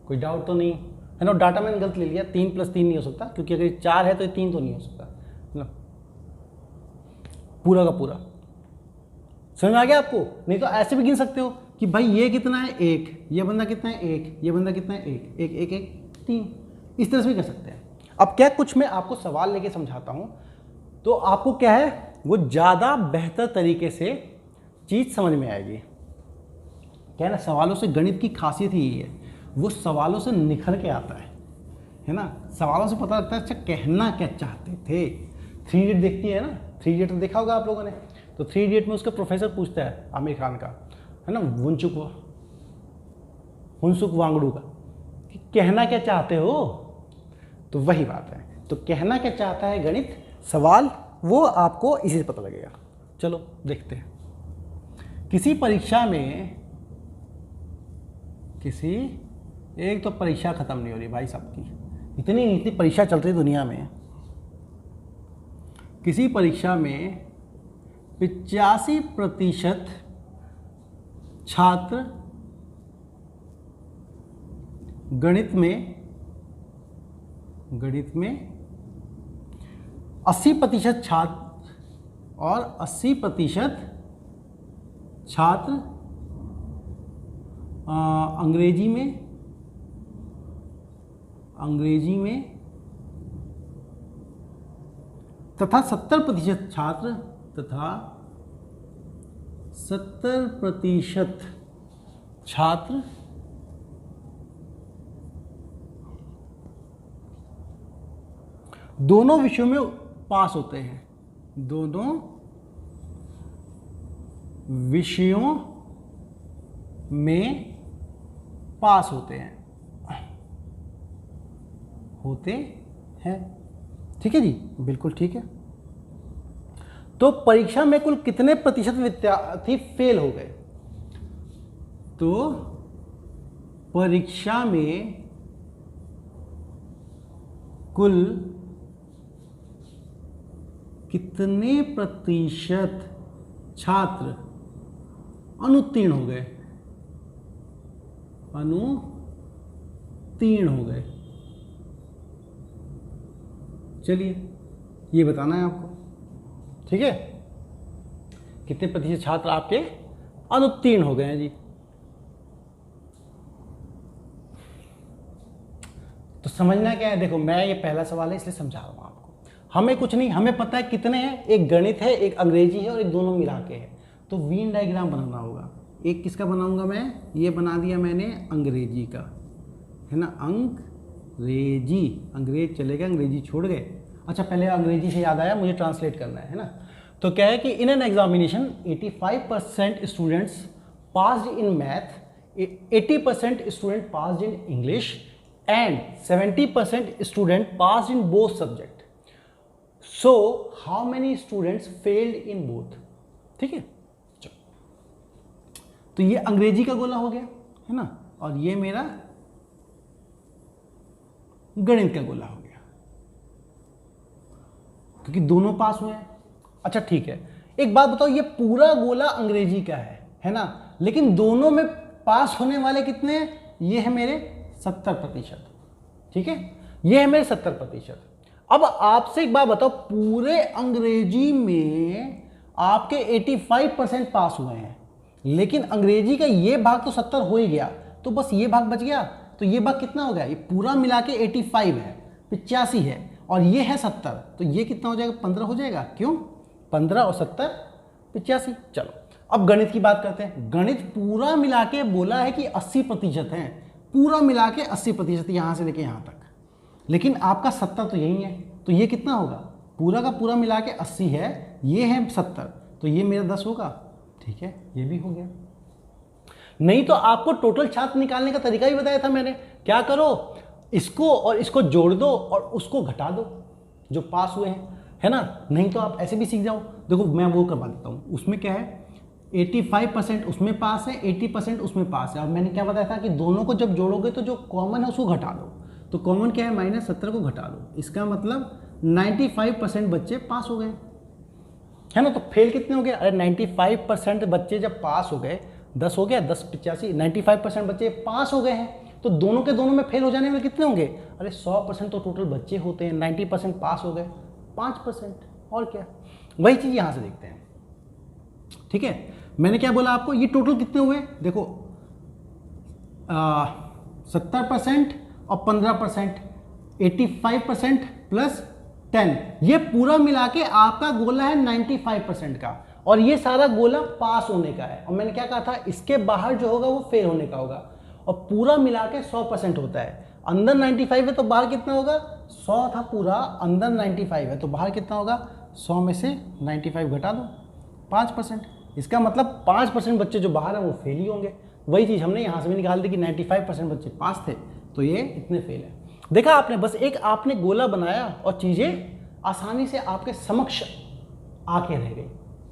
कोई डाउट तो नहीं है ना? डाटा मैंने गलत ले लिया, 3 + 3 नहीं हो सकता, क्योंकि अगर 4 है तो 3 तो नहीं हो सकता, है ना, पूरा का पूरा। समझ में आ गया आपको? नहीं तो ऐसे भी गिन सकते हो कि भाई ये कितना है? 1, ये बंदा कितना है? 1, ये बंदा कितना है? 1, 1, 1, 1, 3। इस तरह से भी कर सकते हैं। अब क्या, कुछ मैं आपको सवाल लेके समझाता हूँ, तो आपको क्या है वो ज़्यादा बेहतर तरीके से चीज़ समझ में आएगी। क्या है ना, सवालों से गणित की खासियत ही यही है, वो सवालों से निखर के आता है ना। सवालों से पता लगता है अच्छा कहना क्या चाहते थे। 3 इडियट देखती है ना, 3 इडियट तो देखा होगा आप लोगों ने। तो 3 इडियट में उसका प्रोफेसर पूछता है आमिर खान का, है ना, हुनसुक वांगड़ू का, कि कहना क्या चाहते हो। तो वही बात है, तो कहना क्या चाहता है गणित सवाल, वो आपको इसी से पता लगेगा। चलो देखते हैं। किसी परीक्षा में, किसी एक तो परीक्षा खत्म नहीं हो रही भाई साहब की, इतनी परीक्षा चल रही दुनिया में। किसी परीक्षा में 85% छात्र गणित में 80% छात्र और 80% छात्र अंग्रेजी में तथा 70% छात्र 70% छात्र दोनों विषयों में पास होते हैं, दोनों विषयों में पास होते हैं, ठीक है जी, बिल्कुल ठीक है। तो परीक्षा में कुल कितने प्रतिशत विद्यार्थी फेल हो गए? तो परीक्षा में कुल कितने प्रतिशत छात्र अनुत्तीर्ण हो गए? अनुत्तीर्ण हो गए। चलिए ये बताना है आपको, ठीक है, कितने प्रतिशत छात्र आपके अनुत्तीर्ण हो गए हैं जी। तो समझना क्या है, देखो मैं ये पहला सवाल है इसलिए समझा रहा हूं आपको। हमें कुछ नहीं, हमें पता है कितने हैं, एक गणित है, एक अंग्रेजी है और एक दोनों मिला के है। तो वेन डायग्राम बनाना होगा। एक किसका बनाऊंगा मैं, ये बना दिया मैंने अंग्रेजी का, है ना, अंग्रेजी, अंग्रेज चले गए, अंग्रेजी छोड़ गए। अच्छा पहले अंग्रेजी से याद आया, मुझे ट्रांसलेट करना है ना। तो क्या है कि in an examination 85% students passed in math, 80% student passed in English and 70% student passed in both subject. So how many students failed in both? ठीक है, तो ये अंग्रेजी का गोला हो गया, है ना, और ये मेरा गणित का गोला हो गया, क्योंकि दोनों पास हुए हैं। अच्छा ठीक है, एक बात बताओ, ये पूरा गोला अंग्रेजी का है ना, लेकिन दोनों में पास होने वाले कितने हैं? ये है मेरे 70%, ठीक है, ये है मेरे 70%। अब आपसे एक बात बताओ, पूरे अंग्रेजी में आपके 85% पास हुए हैं, लेकिन अंग्रेजी का ये भाग तो 70 हो ही गया, तो बस ये भाग बच गया। तो ये भाग कितना हो गया? ये पूरा मिला के 85 है, 85 है, और ये है 70, तो ये कितना हो जाएगा? 15 हो जाएगा। क्यों? 15 और 70 85। चलो अब गणित की बात करते हैं। गणित पूरा मिला के बोला है कि 80% है, पूरा मिला के 80%, यहाँ से लेके यहाँ तक, लेकिन आपका 70 तो यही है, तो ये कितना होगा? पूरा का पूरा मिला के 80 है, ये है 70, तो ये मेरा 10 होगा, ठीक है, ये भी हो गया। नहीं तो आपको टोटल छात्र निकालने का तरीका ही बताया था मैंने। क्या करो, इसको और इसको जोड़ दो और उसको घटा दो जो पास हुए हैं, है ना। नहीं तो आप ऐसे भी सीख जाओ। देखो मैं वो करवा देता हूँ। उसमें क्या है, 85% उसमें पास है, 80% उसमें पास है, और मैंने क्या बताया था कि दोनों को जब जोड़ोगे तो जो कॉमन है उसको घटा दो। तो कॉमन क्या है? -70 को घटा दो। इसका मतलब 95% बच्चे पास हो गए, है ना। तो फेल कितने हो गए? अरे 95% बच्चे जब पास हो गए, 10 हो गया, 10 85, 95% बच्चे पास हो गए हैं, तो दोनों के दोनों में फेल हो जाने में कितने होंगे? अरे 100% तो टोटल बच्चे होते हैं, 90% पास हो गए, 5%, और क्या। वही चीज़ यहाँ से देखते हैं, ठीक है। मैंने क्या बोला आपको, ये टोटल कितने हुए? देखो 70% और 15%, 85% प्लस 10, ये पूरा मिला के आपका गोला है 95% का, और ये सारा गोला पास होने का है। और मैंने क्या कहा था, इसके बाहर जो होगा वो फेल होने का होगा, और पूरा मिला के 100% होता है। अंदर 95 है तो बाहर कितना होगा? 100 था पूरा, अंदर 95 है तो बाहर कितना होगा? 100 में से 95 घटा दो, 5%। इसका मतलब 5% बच्चे जो बाहर हैं वो फेल ही होंगे। वही चीज़ हमने यहाँ से भी निकाल दी कि 95% बच्चे पास थे, तो ये इतने फेल है। देखा आपने, बस एक आपने गोला बनाया और चीज़ें आसानी से आपके समक्ष आके रह गई,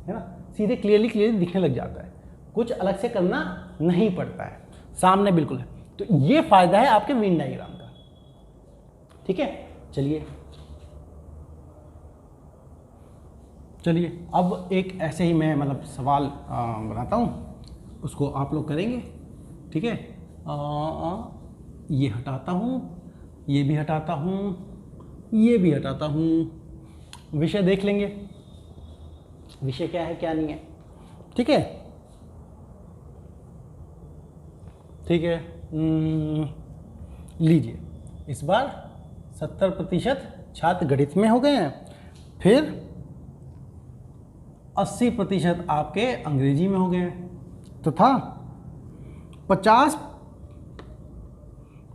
है ना। सीधे क्लियरली दिखने लग जाता है, कुछ अलग से करना नहीं पड़ता है, सामने बिल्कुल है। तो ये फायदा है आपके वेन डायग्राम का, ठीक है। चलिए अब एक ऐसे ही मैं मतलब सवाल बनाता हूँ, उसको आप लोग करेंगे, ठीक है। ये हटाता हूँ, ये भी हटाता हूँ, ये भी हटाता हूँ, विषय देख लेंगे, विषय क्या है क्या नहीं है, ठीक है। ठीक है, लीजिए, इस बार 70% छात्र गणित में हो गए हैं, फिर 80% आपके अंग्रेजी में हो गए हैं तथा 50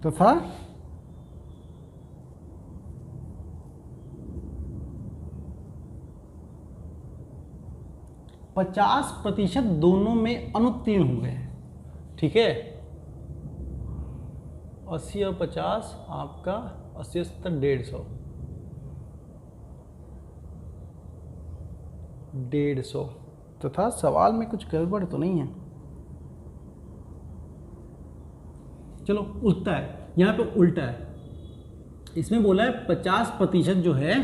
तथा 50% दोनों में अनुत्तीर्ण हुए हैं। ठीक है, 80 और 50 आपका 80 70 150 तथा सवाल में कुछ गड़बड़ तो नहीं है। चलो उल्टा है, यहाँ पे उल्टा है। इसमें बोला है 50% जो है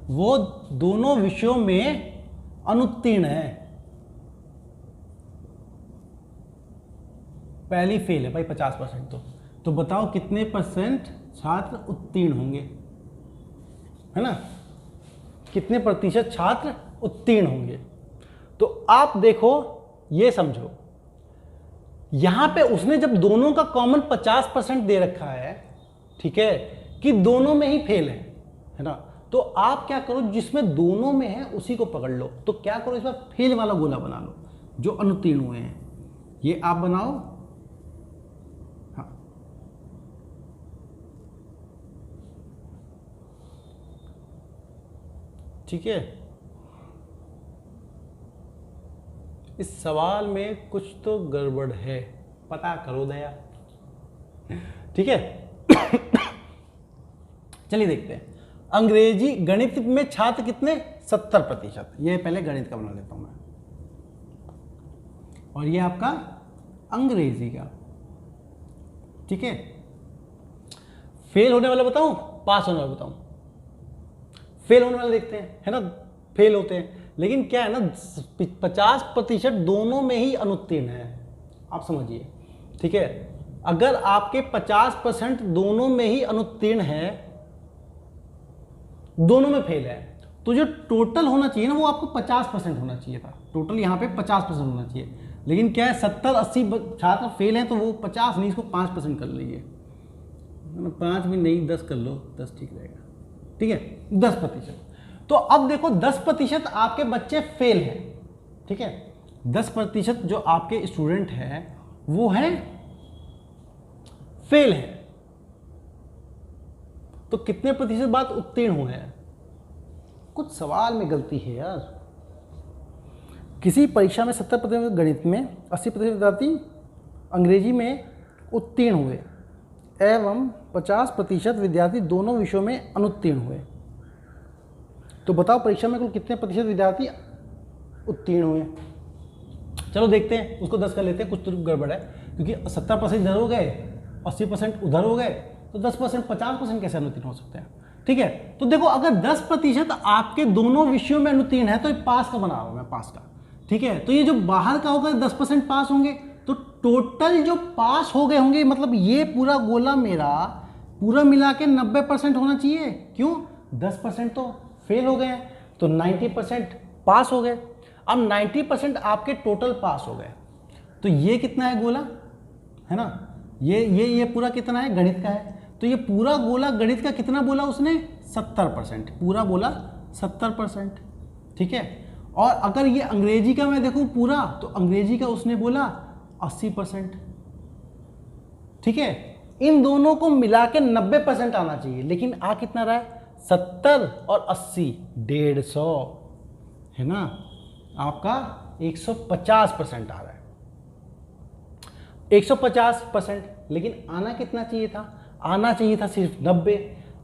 वो दोनों विषयों में अनुत्तीर्ण है। पहली फेल है भाई 50%। तो बताओ कितने परसेंट छात्र उत्तीर्ण होंगे, है ना? कितने प्रतिशत छात्र उत्तीर्ण होंगे? तो आप देखो, ये समझो, यहां पे उसने जब दोनों का कॉमन 50% दे रखा है, ठीक है, कि दोनों में ही फेल है ना? तो आप क्या करो, जिसमें दोनों में है उसी को पकड़ लो। तो क्या करो, इसमें फेल वाला गोला बना लो जो अनुत्तीर्ण हुए हैं, ये आप बनाओ। हाँ, ठीक है। इस सवाल में कुछ तो गड़बड़ है, पता करो दया। ठीक है। चलिए देखते हैं। अंग्रेजी गणित में छात्र कितने? 70%। ये पहले गणित का बना लेता हूं मैं, और ये आपका अंग्रेजी का। ठीक है। फेल होने वाला बताऊं, पास होने वाला बताऊं? फेल होने वाले देखते हैं, है ना? फेल होते हैं, लेकिन क्या है ना, 50% दोनों में ही अनुत्तीर्ण है। आप समझिए, ठीक है। अगर आपके 50% दोनों में ही अनुत्तीर्ण है, दोनों में फेल है, तो जो टोटल होना चाहिए ना, वो आपको 50% होना चाहिए था। टोटल यहाँ पे 50% होना चाहिए, लेकिन क्या है, 70-80 छात्र फेल हैं, तो वो 50 नहीं, इसको 5% कर लीजिए। 5 भी नहीं, 10 कर लो, 10 ठीक रहेगा। ठीक है, 10%। तो अब देखो, 10% आपके बच्चे फेल हैं। ठीक है, 10% जो आपके स्टूडेंट हैं वो हैं फेल हैं। तो कितने प्रतिशत बात उत्तीर्ण हुए हैं? कुछ सवाल में गलती है यार। किसी परीक्षा में 70% गणित में, 80% विद्यार्थी अंग्रेजी में उत्तीर्ण हुए एवं 50% विद्यार्थी दोनों विषयों में अनुत्तीर्ण हुए। तो बताओ परीक्षा में कुल कितने प्रतिशत विद्यार्थी उत्तीर्ण हुए? चलो देखते हैं, उसको 10 कर लेते हैं। कुछ तो गड़बड़ है, क्योंकि 70% इधर हो गए, 80% उधर हो गए, तो 10%, 50% कैसे अनुत्तीर्ण हो सकते हैं? ठीक है, तो देखो, अगर 10% आपके दोनों विषयों में अनुत्तीर्ण है, तो ये पास का बना रहा हूं मैं, पास का। ठीक है, तो ये जो बाहर का होगा 10% पास होंगे, तो टोटल जो पास हो गए होंगे, मतलब ये पूरा गोला मेरा पूरा मिला के 90% होना चाहिए। क्यों? 10% तो फेल हो गए हैं, तो 90% पास हो गए। अब 90% आपके टोटल पास हो गए, तो ये कितना है गोला, है ना? ये पूरा कितना है? गणित का है। तो ये पूरा गोला गणित का कितना बोला उसने? 70%। पूरा बोला 70%। ठीक है, और अगर ये अंग्रेजी का मैं देखूं पूरा, तो अंग्रेजी का उसने बोला 80%। ठीक है, इन दोनों को मिला के 90% आना चाहिए, लेकिन आ कितना रहा है? 70 और 80, 150, है ना? आपका 150% आ रहा है, 150%। लेकिन आना कितना चाहिए था? आना चाहिए था सिर्फ 90।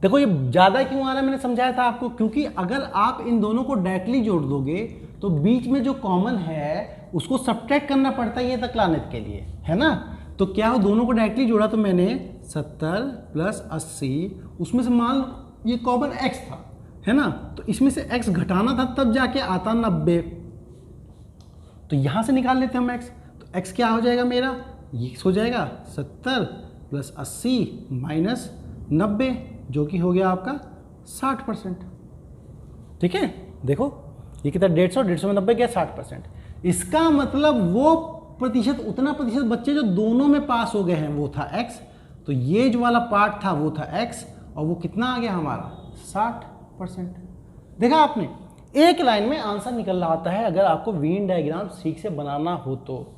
देखो, ये ज़्यादा क्यों आ रहा है, मैंने समझाया था आपको, क्योंकि अगर आप इन दोनों को डायरेक्टली जोड़ दोगे, तो बीच में जो कॉमन है उसको सब्ट्रैक्ट करना पड़ता है ये तक लाने के लिए, है ना? तो क्या हो, दोनों को डायरेक्टली जोड़ा, तो मैंने 70 + 80, उसमें से मान ये कॉमन x था, है ना? तो इसमें से x घटाना था, तब जाके आता 90। तो यहां से निकाल लेते हैं हम x। तो x क्या हो जाएगा मेरा? ये हो जाएगा 70 + 80 - 90, जो कि हो गया आपका 60%। ठीक है, देखो ये कितना, 150 में 90 गया, 60%। इसका मतलब वो प्रतिशत, उतना प्रतिशत बच्चे जो दोनों में पास हो गए हैं वो था x। तो ये जो वाला पार्ट था वो था x, और वो कितना आ गया हमारा? 60%। देखा आपने, एक लाइन में आंसर निकल रहा आता है अगर आपको वेन डायग्राम ठीक से बनाना हो तो।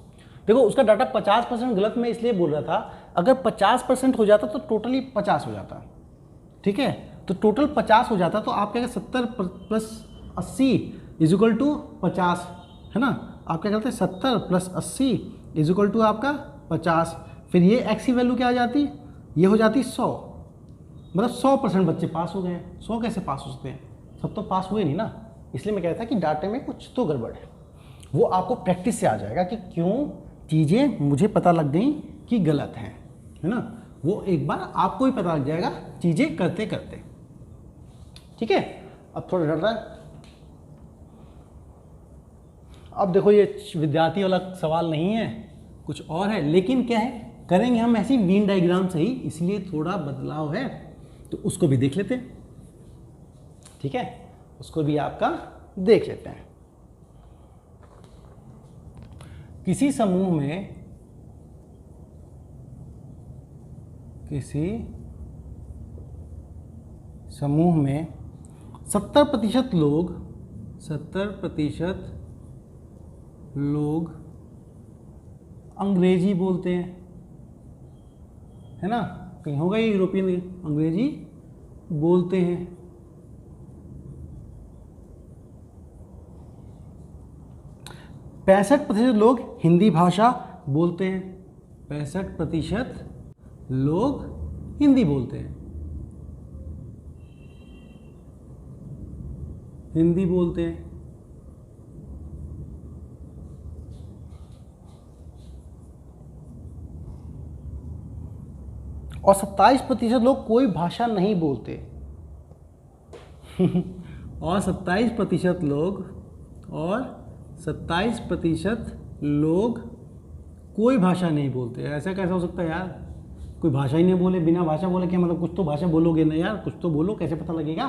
देखो उसका डाटा 50% गलत मैं इसलिए बोल रहा था, अगर 50% हो जाता तो टोटली 50 हो जाता, ठीक है, तो टोटल 50 हो जाता तो आप क्या कहते 70 प्लस 80 इज इक्वल टू 50, है ना। आप क्या करते हैं 70 प्लस 80 इज इक्वल टू आपका 50, फिर ये एक्स की वैल्यू क्या आ जाती, ये हो जाती 100, मतलब 100% बच्चे पास हो गए हैं। 100 कैसे पास हो सकते हैं, सब तो पास हुए नहीं ना, इसलिए मैं कहता कि डाटे में कुछ तो गड़बड़ है। वो आपको प्रैक्टिस से आ जाएगा कि क्यों चीज़ें मुझे पता लग गई कि गलत हैं, है ना, वो एक बार आपको ही पता लग जाएगा चीज़ें करते करते, ठीक है। अब थोड़ा डर रहा है। अब देखो ये विद्यार्थी वाला सवाल नहीं है, कुछ और है, लेकिन क्या है करेंगे हम ऐसी वेन डायग्राम से ही, इसलिए थोड़ा बदलाव है, तो उसको भी देख लेते हैं, ठीक है, उसको भी आपका देख लेते हैं। किसी समूह में 70% लोग अंग्रेजी बोलते हैं, है ना, कहीं होगा ये यूरोपियन, अंग्रेजी बोलते हैं। 65% लोग हिंदी भाषा बोलते हैं, 65% लोग हिंदी बोलते हैं, हिंदी बोलते हैं। और 27% लोग कोई भाषा नहीं बोलते और 27% लोग कोई भाषा नहीं बोलते। ऐसा कैसा हो सकता है यार, कोई भाषा ही नहीं बोले, बिना भाषा बोले क्या मतलब, कुछ तो भाषा बोलोगे ना यार, कुछ तो बोलो, कैसे पता लगेगा।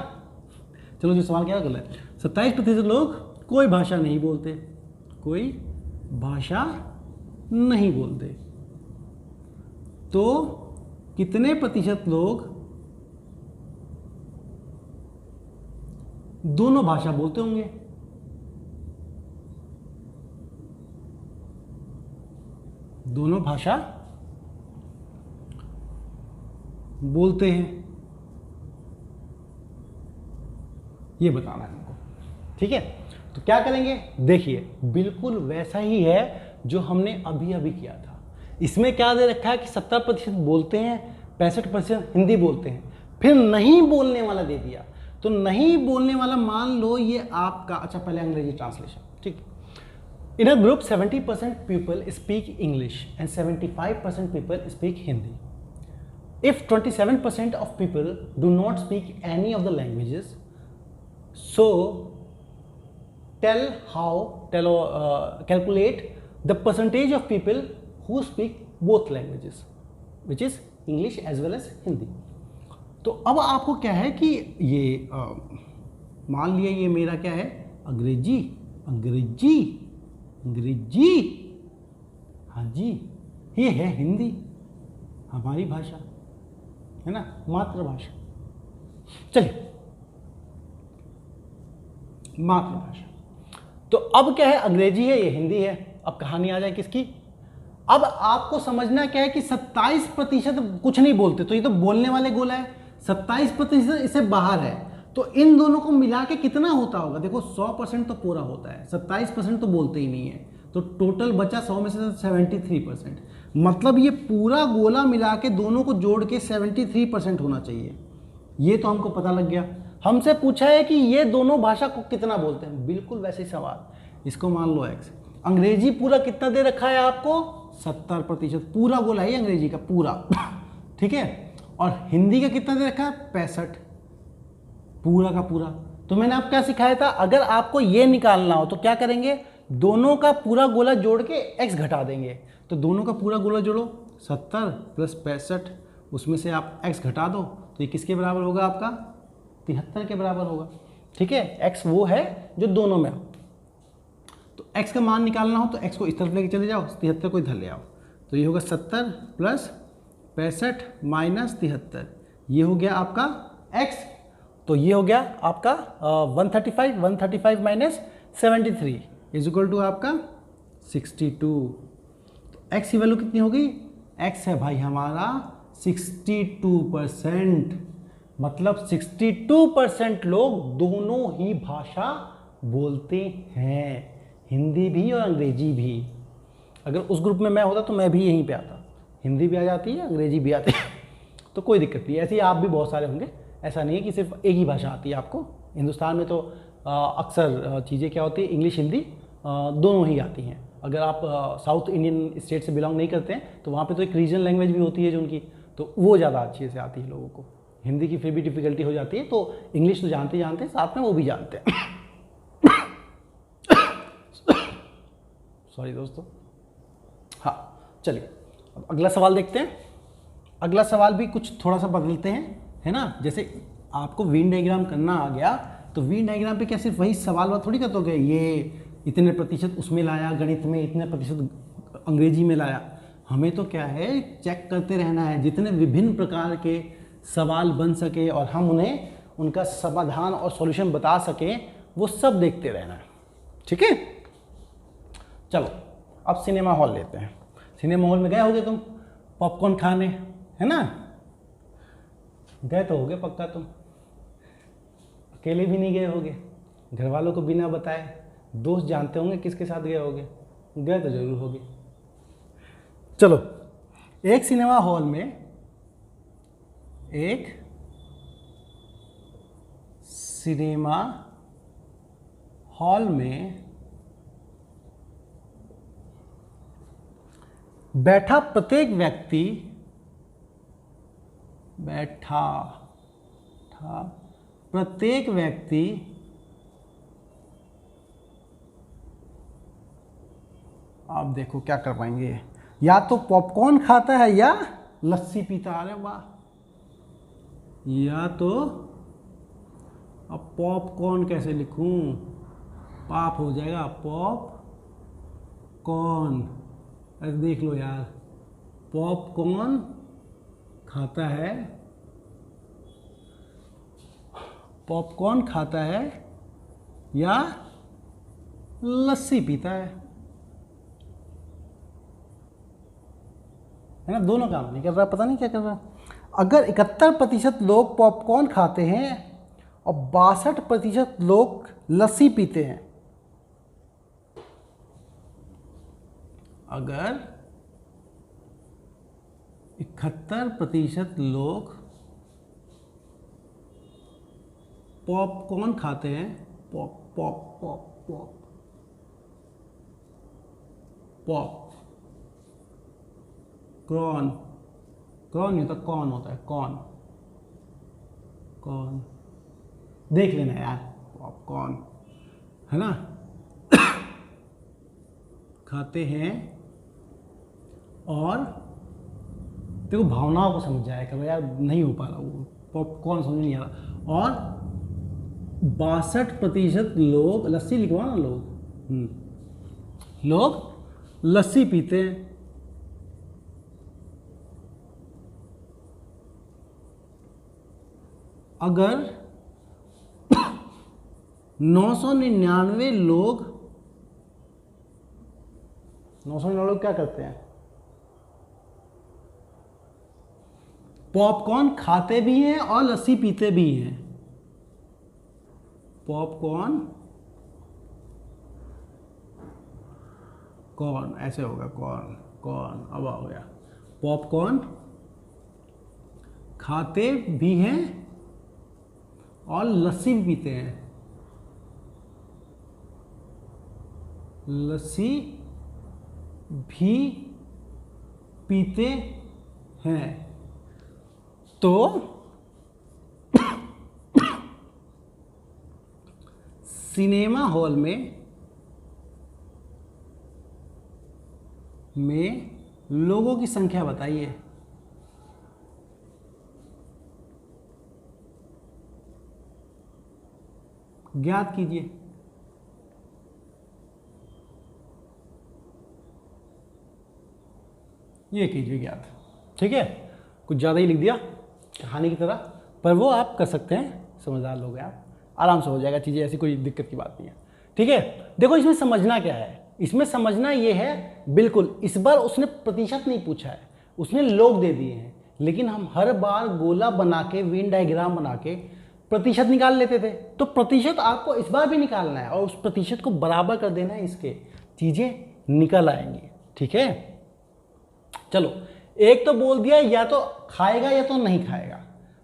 चलो जो सवाल क्या गलत है, 27% लोग कोई भाषा नहीं बोलते, कोई भाषा नहीं बोलते, तो कितने प्रतिशत लोग दोनों भाषा बोलते होंगे, दोनों भाषा बोलते हैं, ये बताना है हमको, ठीक है। तो क्या करेंगे, देखिए बिल्कुल वैसा ही है जो हमने अभी अभी किया था। इसमें क्या दे रखा है कि 70% बोलते हैं, 65% हिंदी बोलते हैं, फिर नहीं बोलने वाला दे दिया। तो नहीं बोलने वाला मान लो ये आपका, अच्छा पहले अंग्रेजी ट्रांसलेशन, ठीक। In a group 70% people speak English and 75% people speak Hindi. If 27% of people do not speak any of the languages, so calculate the percentage of people who speak both languages, which is English as well as Hindi. तो अब आपको क्या है कि ये मान लिया ये मेरा क्या है, अंग्रेजी, हाँ जी, ये है हिंदी, हमारी भाषा है ना, मातृभाषा। चलिए मातृभाषा, तो अब क्या है, अंग्रेजी है, ये हिंदी है। अब कहानी आ जाए किसकी, अब आपको समझना क्या है कि 27% कुछ नहीं बोलते, तो ये तो बोलने वाले गोला है, 27% इससे बाहर है, तो इन दोनों को मिला के कितना होता होगा। देखो 100% तो पूरा होता है, 27% तो बोलते ही नहीं है, तो टोटल बचा 100 में से 73%, मतलब ये पूरा गोला मिला के दोनों को जोड़ के 73% होना चाहिए। ये तो हमको पता लग गया। हमसे पूछा है कि ये दोनों भाषा को कितना बोलते हैं, बिल्कुल वैसे ही सवाल, इसको मान लो x। अंग्रेजी पूरा कितना दे रखा है आपको, 70%, पूरा गोला है अंग्रेजी का पूरा ठीक है, और हिंदी का कितना दे रखा है, 65, पूरा का पूरा। तो मैंने आपको क्या सिखाया था, अगर आपको ये निकालना हो तो क्या करेंगे, दोनों का पूरा गोला जोड़ के x घटा देंगे। तो दोनों का पूरा गोला जोड़ो, 70 प्लस 65, उसमें से आप x घटा दो, तो ये किसके बराबर होगा, आपका 73 के बराबर होगा, ठीक है। x वो है जो दोनों में हो, तो x का मान निकालना हो तो x को इस तरफ लेके चले जाओ, 73 को इधर ले आओ, तो ये होगा 70 प्लस 65 माइनस 73, ये हो गया आपका x। तो ये हो गया आपका 135, 135 माइनस 73 इज इक्वल टू आपका 62। तो x की वैल्यू कितनी होगी, x है भाई हमारा 62%, मतलब 62% लोग दोनों ही भाषा बोलते हैं, हिंदी भी और अंग्रेजी भी। अगर उस ग्रुप में मैं होता तो मैं भी यहीं पे आता, हिंदी भी आ जाती है, अंग्रेजी भी आती है तो कोई दिक्कत नहीं। ऐसे ही आप भी बहुत सारे होंगे, ऐसा नहीं है कि सिर्फ एक ही भाषा आती है आपको। हिंदुस्तान में तो अक्सर चीज़ें क्या होती है, इंग्लिश हिंदी दोनों ही आती हैं। अगर आप साउथ इंडियन स्टेट से बिलोंग नहीं करते हैं तो वहाँ पे तो एक रीजनल लैंग्वेज भी होती है जो उनकी, तो वो ज़्यादा अच्छे से आती है लोगों को। हिंदी की फिर भी डिफ़िकल्टी हो जाती है, तो इंग्लिश तो जानते जानते साथ में वो भी जानते हैं सॉरी दोस्तों। हाँ चलिए अब अगला सवाल देखते हैं। अगला सवाल भी कुछ थोड़ा सा बदलते हैं, है ना। जैसे आपको वेन डायग्राम करना आ गया तो वेन डायग्राम पे क्या सिर्फ वही सवाल थोड़ी कर दोगे, ये इतने प्रतिशत उसमें लाया, गणित में इतने प्रतिशत अंग्रेजी में लाया। हमें तो क्या है, चेक करते रहना है, जितने विभिन्न प्रकार के सवाल बन सके और हम उन्हें उनका समाधान और सॉल्यूशन बता सकें, वो सब देखते रहना है, ठीक है। चलो अब सिनेमा हॉल लेते हैं। सिनेमा हॉल में गए होगे तुम पॉपकॉर्न खाने, है ना, गए तो होगे पक्का तुम, अकेले भी नहीं गए होगे, घर वालों को बिना बताए, दोस्त जानते होंगे किसके साथ गए होगे, गए तो जरूर होगे। चलो एक सिनेमा हॉल में एक सिनेमा हॉल में बैठा प्रत्येक व्यक्ति प्रत्येक व्यक्ति आप देखो क्या कर पाएंगे, या तो पॉपकॉर्न खाता है या लस्सी पीता। अरे वाह, या तो, अब पॉपकॉर्न कैसे लिखूं, पाप हो जाएगा, पॉपकॉर्न। अरे देख लो यार, पॉपकॉर्न खाता है, पॉपकॉर्न खाता है या लस्सी पीता है ना, दोनों काम नहीं कर रहा, पता नहीं क्या कर रहा। अगर 71% लोग पॉपकॉर्न खाते हैं और 62% लोग लस्सी पीते हैं, अगर 71% लोग पॉपकॉर्न खाते हैं, pop pop pop pop pop corn, corn नहीं होता, कॉर्न होता है, कॉर्न कॉर्न, देख लेना यार, पॉपकॉर्न है ना खाते हैं, और देखो भावनाओं को समझ जाया करो यार, नहीं हो पा रहा वो पॉपकॉर्न समझ नहीं आ रहा। और 62% लोग, लस्सी लिखवा ना, लोग लस्सी पीते हैं। अगर 999 लोग क्या करते हैं, पॉपकॉर्न खाते भी हैं और लस्सी पीते भी हैं, पॉपकॉर्न कॉर्न ऐसे होगा, कॉर्न कॉर्न, अब आ गया, पॉपकॉर्न खाते भी हैं और लस्सी भी पीते हैं, लस्सी भी पीते हैं। तो सिनेमा हॉल में लोगों की संख्या बताइए। ज्ञात कीजिए। ये कीजिए ज्ञात, ठीक है, कुछ ज़्यादा ही लिख दिया कहानी की तरह, पर वो आप कर सकते हैं, समझदार लोग हैं आप, आराम से हो जाएगा चीज़ें, ऐसी कोई दिक्कत की बात नहीं है। ठीक है, देखो इसमें समझना क्या है, इसमें समझना ये है, बिल्कुल इस बार उसने प्रतिशत नहीं पूछा है, उसने लोग दे दिए हैं, लेकिन हम हर बार गोला बना के वेन डायग्राम बना के प्रतिशत निकाल लेते थे। तो प्रतिशत आपको इस बार भी निकालना है और उस प्रतिशत को बराबर कर देना है, इसके चीज़ें निकल आएंगी। ठीक है, चलो एक तो बोल दिया या तो खाएगा या तो नहीं खाएगा,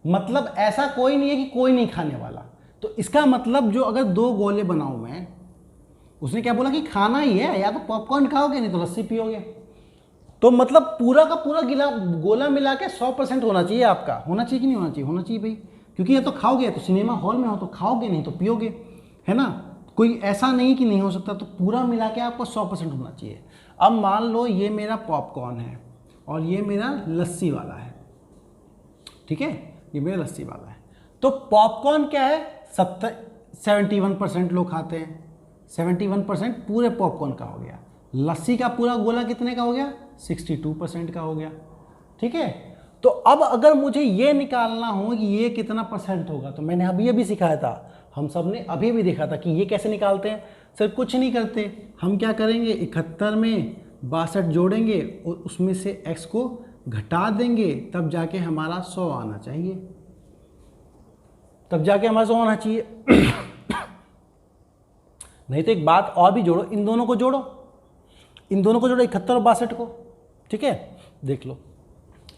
मतलब ऐसा कोई नहीं है कि कोई नहीं खाने वाला। तो इसका मतलब जो अगर 2 गोले बनाऊं मैं, उसने क्या बोला कि खाना ही है, या तो पॉपकॉर्न खाओगे नहीं तो लस्सी पियोगे। तो मतलब पूरा का पूरा गिला गोला मिला के 100% होना चाहिए आपका, होना चाहिए कि नहीं होना चाहिए? होना चाहिए भाई, क्योंकि या तो खाओगे तो सिनेमा हॉल में हो तो खाओगे, नहीं तो पियोगे, है ना। कोई ऐसा नहीं कि नहीं हो सकता, तो पूरा मिला के आपको 100% होना चाहिए। अब मान लो ये मेरा पॉपकॉर्न है और ये मेरा लस्सी वाला है, ठीक है, ये मेरा लस्सी वाला है। तो पॉपकॉर्न क्या है, 71% लोग खाते हैं, 71% पूरे पॉपकॉर्न का हो गया। लस्सी का पूरा गोला कितने का हो गया, 62% का हो गया। ठीक है, तो अब अगर मुझे ये निकालना हो कि ये कितना परसेंट होगा, तो मैंने अभी अभी सिखाया था, हम सब ने अभी भी देखा था कि ये कैसे निकालते हैं। सर कुछ नहीं करते, हम क्या करेंगे, 71 में 62 जोड़ेंगे और उसमें से x को घटा देंगे, तब जाके हमारा 100 आना चाहिए, तब जाके हमारा 100 आना चाहिए। नहीं तो एक बात और भी जोड़ो, इन दोनों को जोड़ो, इन दोनों को जोड़ो, 71 और 62 को। ठीक है, देख लो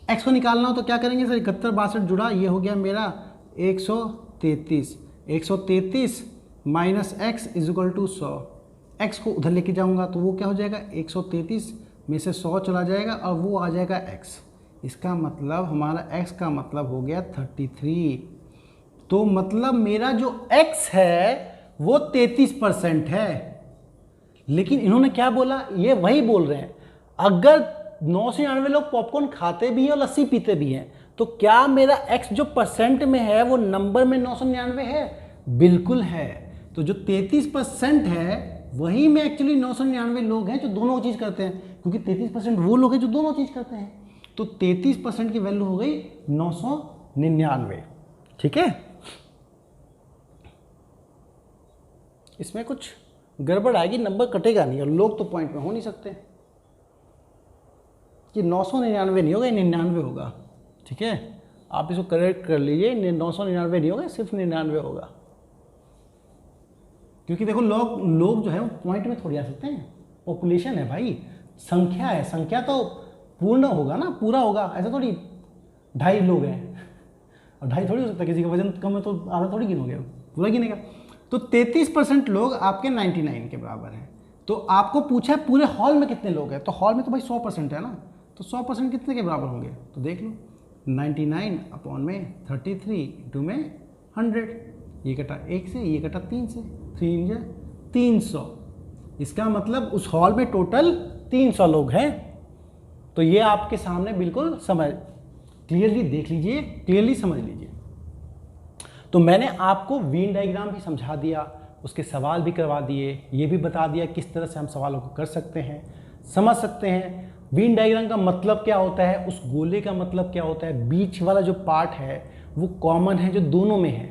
x को निकालना हो तो क्या करेंगे सर, 71 62 जुड़ा, ये हो गया मेरा 133, 133 minus x is equal to 100। x को उधर लेके जाऊंगा तो वो क्या हो जाएगा, 133 में से 100 चला जाएगा और वो आ जाएगा x। इसका मतलब हमारा x का मतलब हो गया 33। तो मतलब मेरा जो x है वो 33% है। लेकिन इन्होंने क्या बोला, ये वही बोल रहे हैं, अगर 999 लोग पॉपकॉर्न खाते भी हैं और लस्सी पीते भी हैं, तो क्या मेरा x जो परसेंट में है वो नंबर में 999 है? बिल्कुल है। तो जो 33% है वही में एक्चुअली 999 लोग हैं जो दोनों चीज़ करते हैं, क्योंकि 33% वो लोग हैं जो दोनों चीज़ करते हैं। तो 33% की वैल्यू हो गई 999। ठीक है, इसमें कुछ गड़बड़ आएगी, नंबर कटेगा नहीं और लोग तो पॉइंट में हो नहीं सकते कि 999 नहीं होगा, 99 होगा। ठीक है, आप इसको करेक्ट कर लीजिए, 999 नहीं होगा, सिर्फ 99 होगा। क्योंकि देखो लोग जो है वो पॉइंट में थोड़ी आ सकते हैं, पॉपुलेशन है भाई, संख्या है, संख्या तो पूर्ण होगा ना, पूरा होगा, ऐसा थोड़ी 2.5 लोग हैं और 2.5 थोड़ी हो सकता है, किसी का वजन कम है तो आधा थोड़ी गिनोगे, पूरा गिनेगा। तो 33% लोग आपके 99 के बराबर हैं। तो आपको पूछा है पूरे हॉल में कितने लोग हैं, तो हॉल में तो भाई 100% है ना, तो 100% कितने के बराबर होंगे, तो देख लो 99 अपॉन में 33 इंटू में 100, ये कटा 1 से, ये कटा 3 से, 3 300। इसका मतलब उस हॉल में टोटल 300 लोग हैं। तो ये आपके सामने बिल्कुल समझ, क्लियरली देख लीजिए, क्लियरली समझ लीजिए। तो मैंने आपको वेन डायग्राम भी समझा दिया, उसके सवाल भी करवा दिए, ये भी बता दिया किस तरह से हम सवालों को कर सकते हैं, समझ सकते हैं। वेन डायग्राम का मतलब क्या होता है, उस गोले का मतलब क्या होता है, बीच वाला जो पार्ट है वो कॉमन है जो दोनों में है,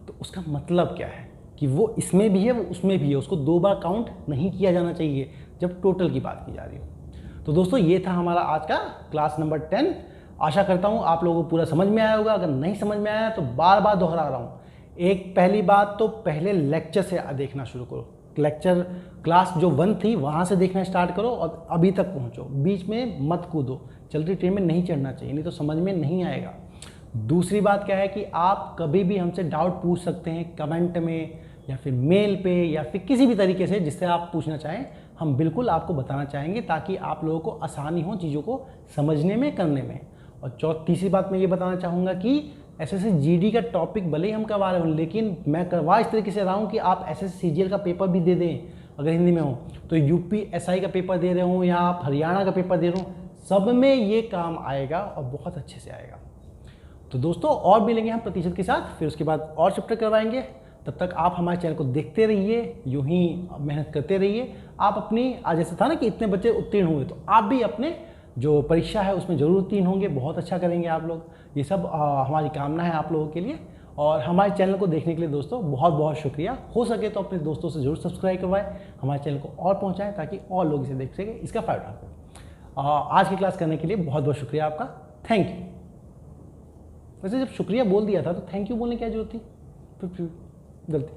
तो उसका मतलब क्या है कि वो इसमें भी है वो उसमें भी है, उसको 2 बार काउंट नहीं किया जाना चाहिए जब टोटल की बात की जा रही हो। तो दोस्तों ये था हमारा आज का क्लास नंबर 10। आशा करता हूँ आप लोगों को पूरा समझ में आया होगा। अगर नहीं समझ में आया तो बार बार दोहरा रहा हूँ। एक पहली बात तो पहले लेक्चर से देखना शुरू करो, लेक्चर क्लास जो 1 थी वहाँ से देखना स्टार्ट करो और अभी तक पहुँचो, बीच में मत कूदो, चलती ट्रेन में नहीं चढ़ना चाहिए, नहीं तो समझ में नहीं आएगा। दूसरी बात क्या है कि आप कभी भी हमसे डाउट पूछ सकते हैं कमेंट में या फिर मेल पे या फिर किसी भी तरीके से जिससे आप पूछना चाहें, हम बिल्कुल आपको बताना चाहेंगे ताकि आप लोगों को आसानी हो चीज़ों को समझने में, करने में। और तीसरी बात मैं ये बताना चाहूँगा कि एसएससी जीडी का टॉपिक भले ही हम करवा रहे हो, लेकिन मैं करवा इस तरीके से रहा हूँ कि आप एसएससी सीजीएल का पेपर भी दे दें अगर हिंदी में हो, तो यूपी एसआई का पेपर दे रहे हो या आप हरियाणा का पेपर दे रहे हो, सब में ये काम आएगा और बहुत अच्छे से आएगा। तो दोस्तों और भी लेंगे हम प्रतिशत के साथ, फिर उसके बाद और चैप्टर करवाएंगे। तब तक आप हमारे चैनल को देखते रहिए, यूं ही मेहनत करते रहिए। आप अपनी, आज जैसे था ना कि इतने बच्चे उत्तीर्ण हुए, तो आप भी अपने जो परीक्षा है उसमें जरूर उत्तीर्ण होंगे, बहुत अच्छा करेंगे आप लोग। ये सब हमारी कामना है आप लोगों के लिए। और हमारे चैनल को देखने के लिए दोस्तों बहुत बहुत शुक्रिया। हो सके तो अपने दोस्तों से जरूर सब्सक्राइब करवाएं, हमारे चैनल को और पहुंचाएं ताकि और लोग इसे देख सकें, इसका फ़ायदा उठाएं। आज की क्लास करने के लिए बहुत बहुत शुक्रिया आपका, थैंक यू। वैसे जब शुक्रिया बोल दिया था तो थैंक यू बोलने की क्या जरूरत थी, फिर गलती।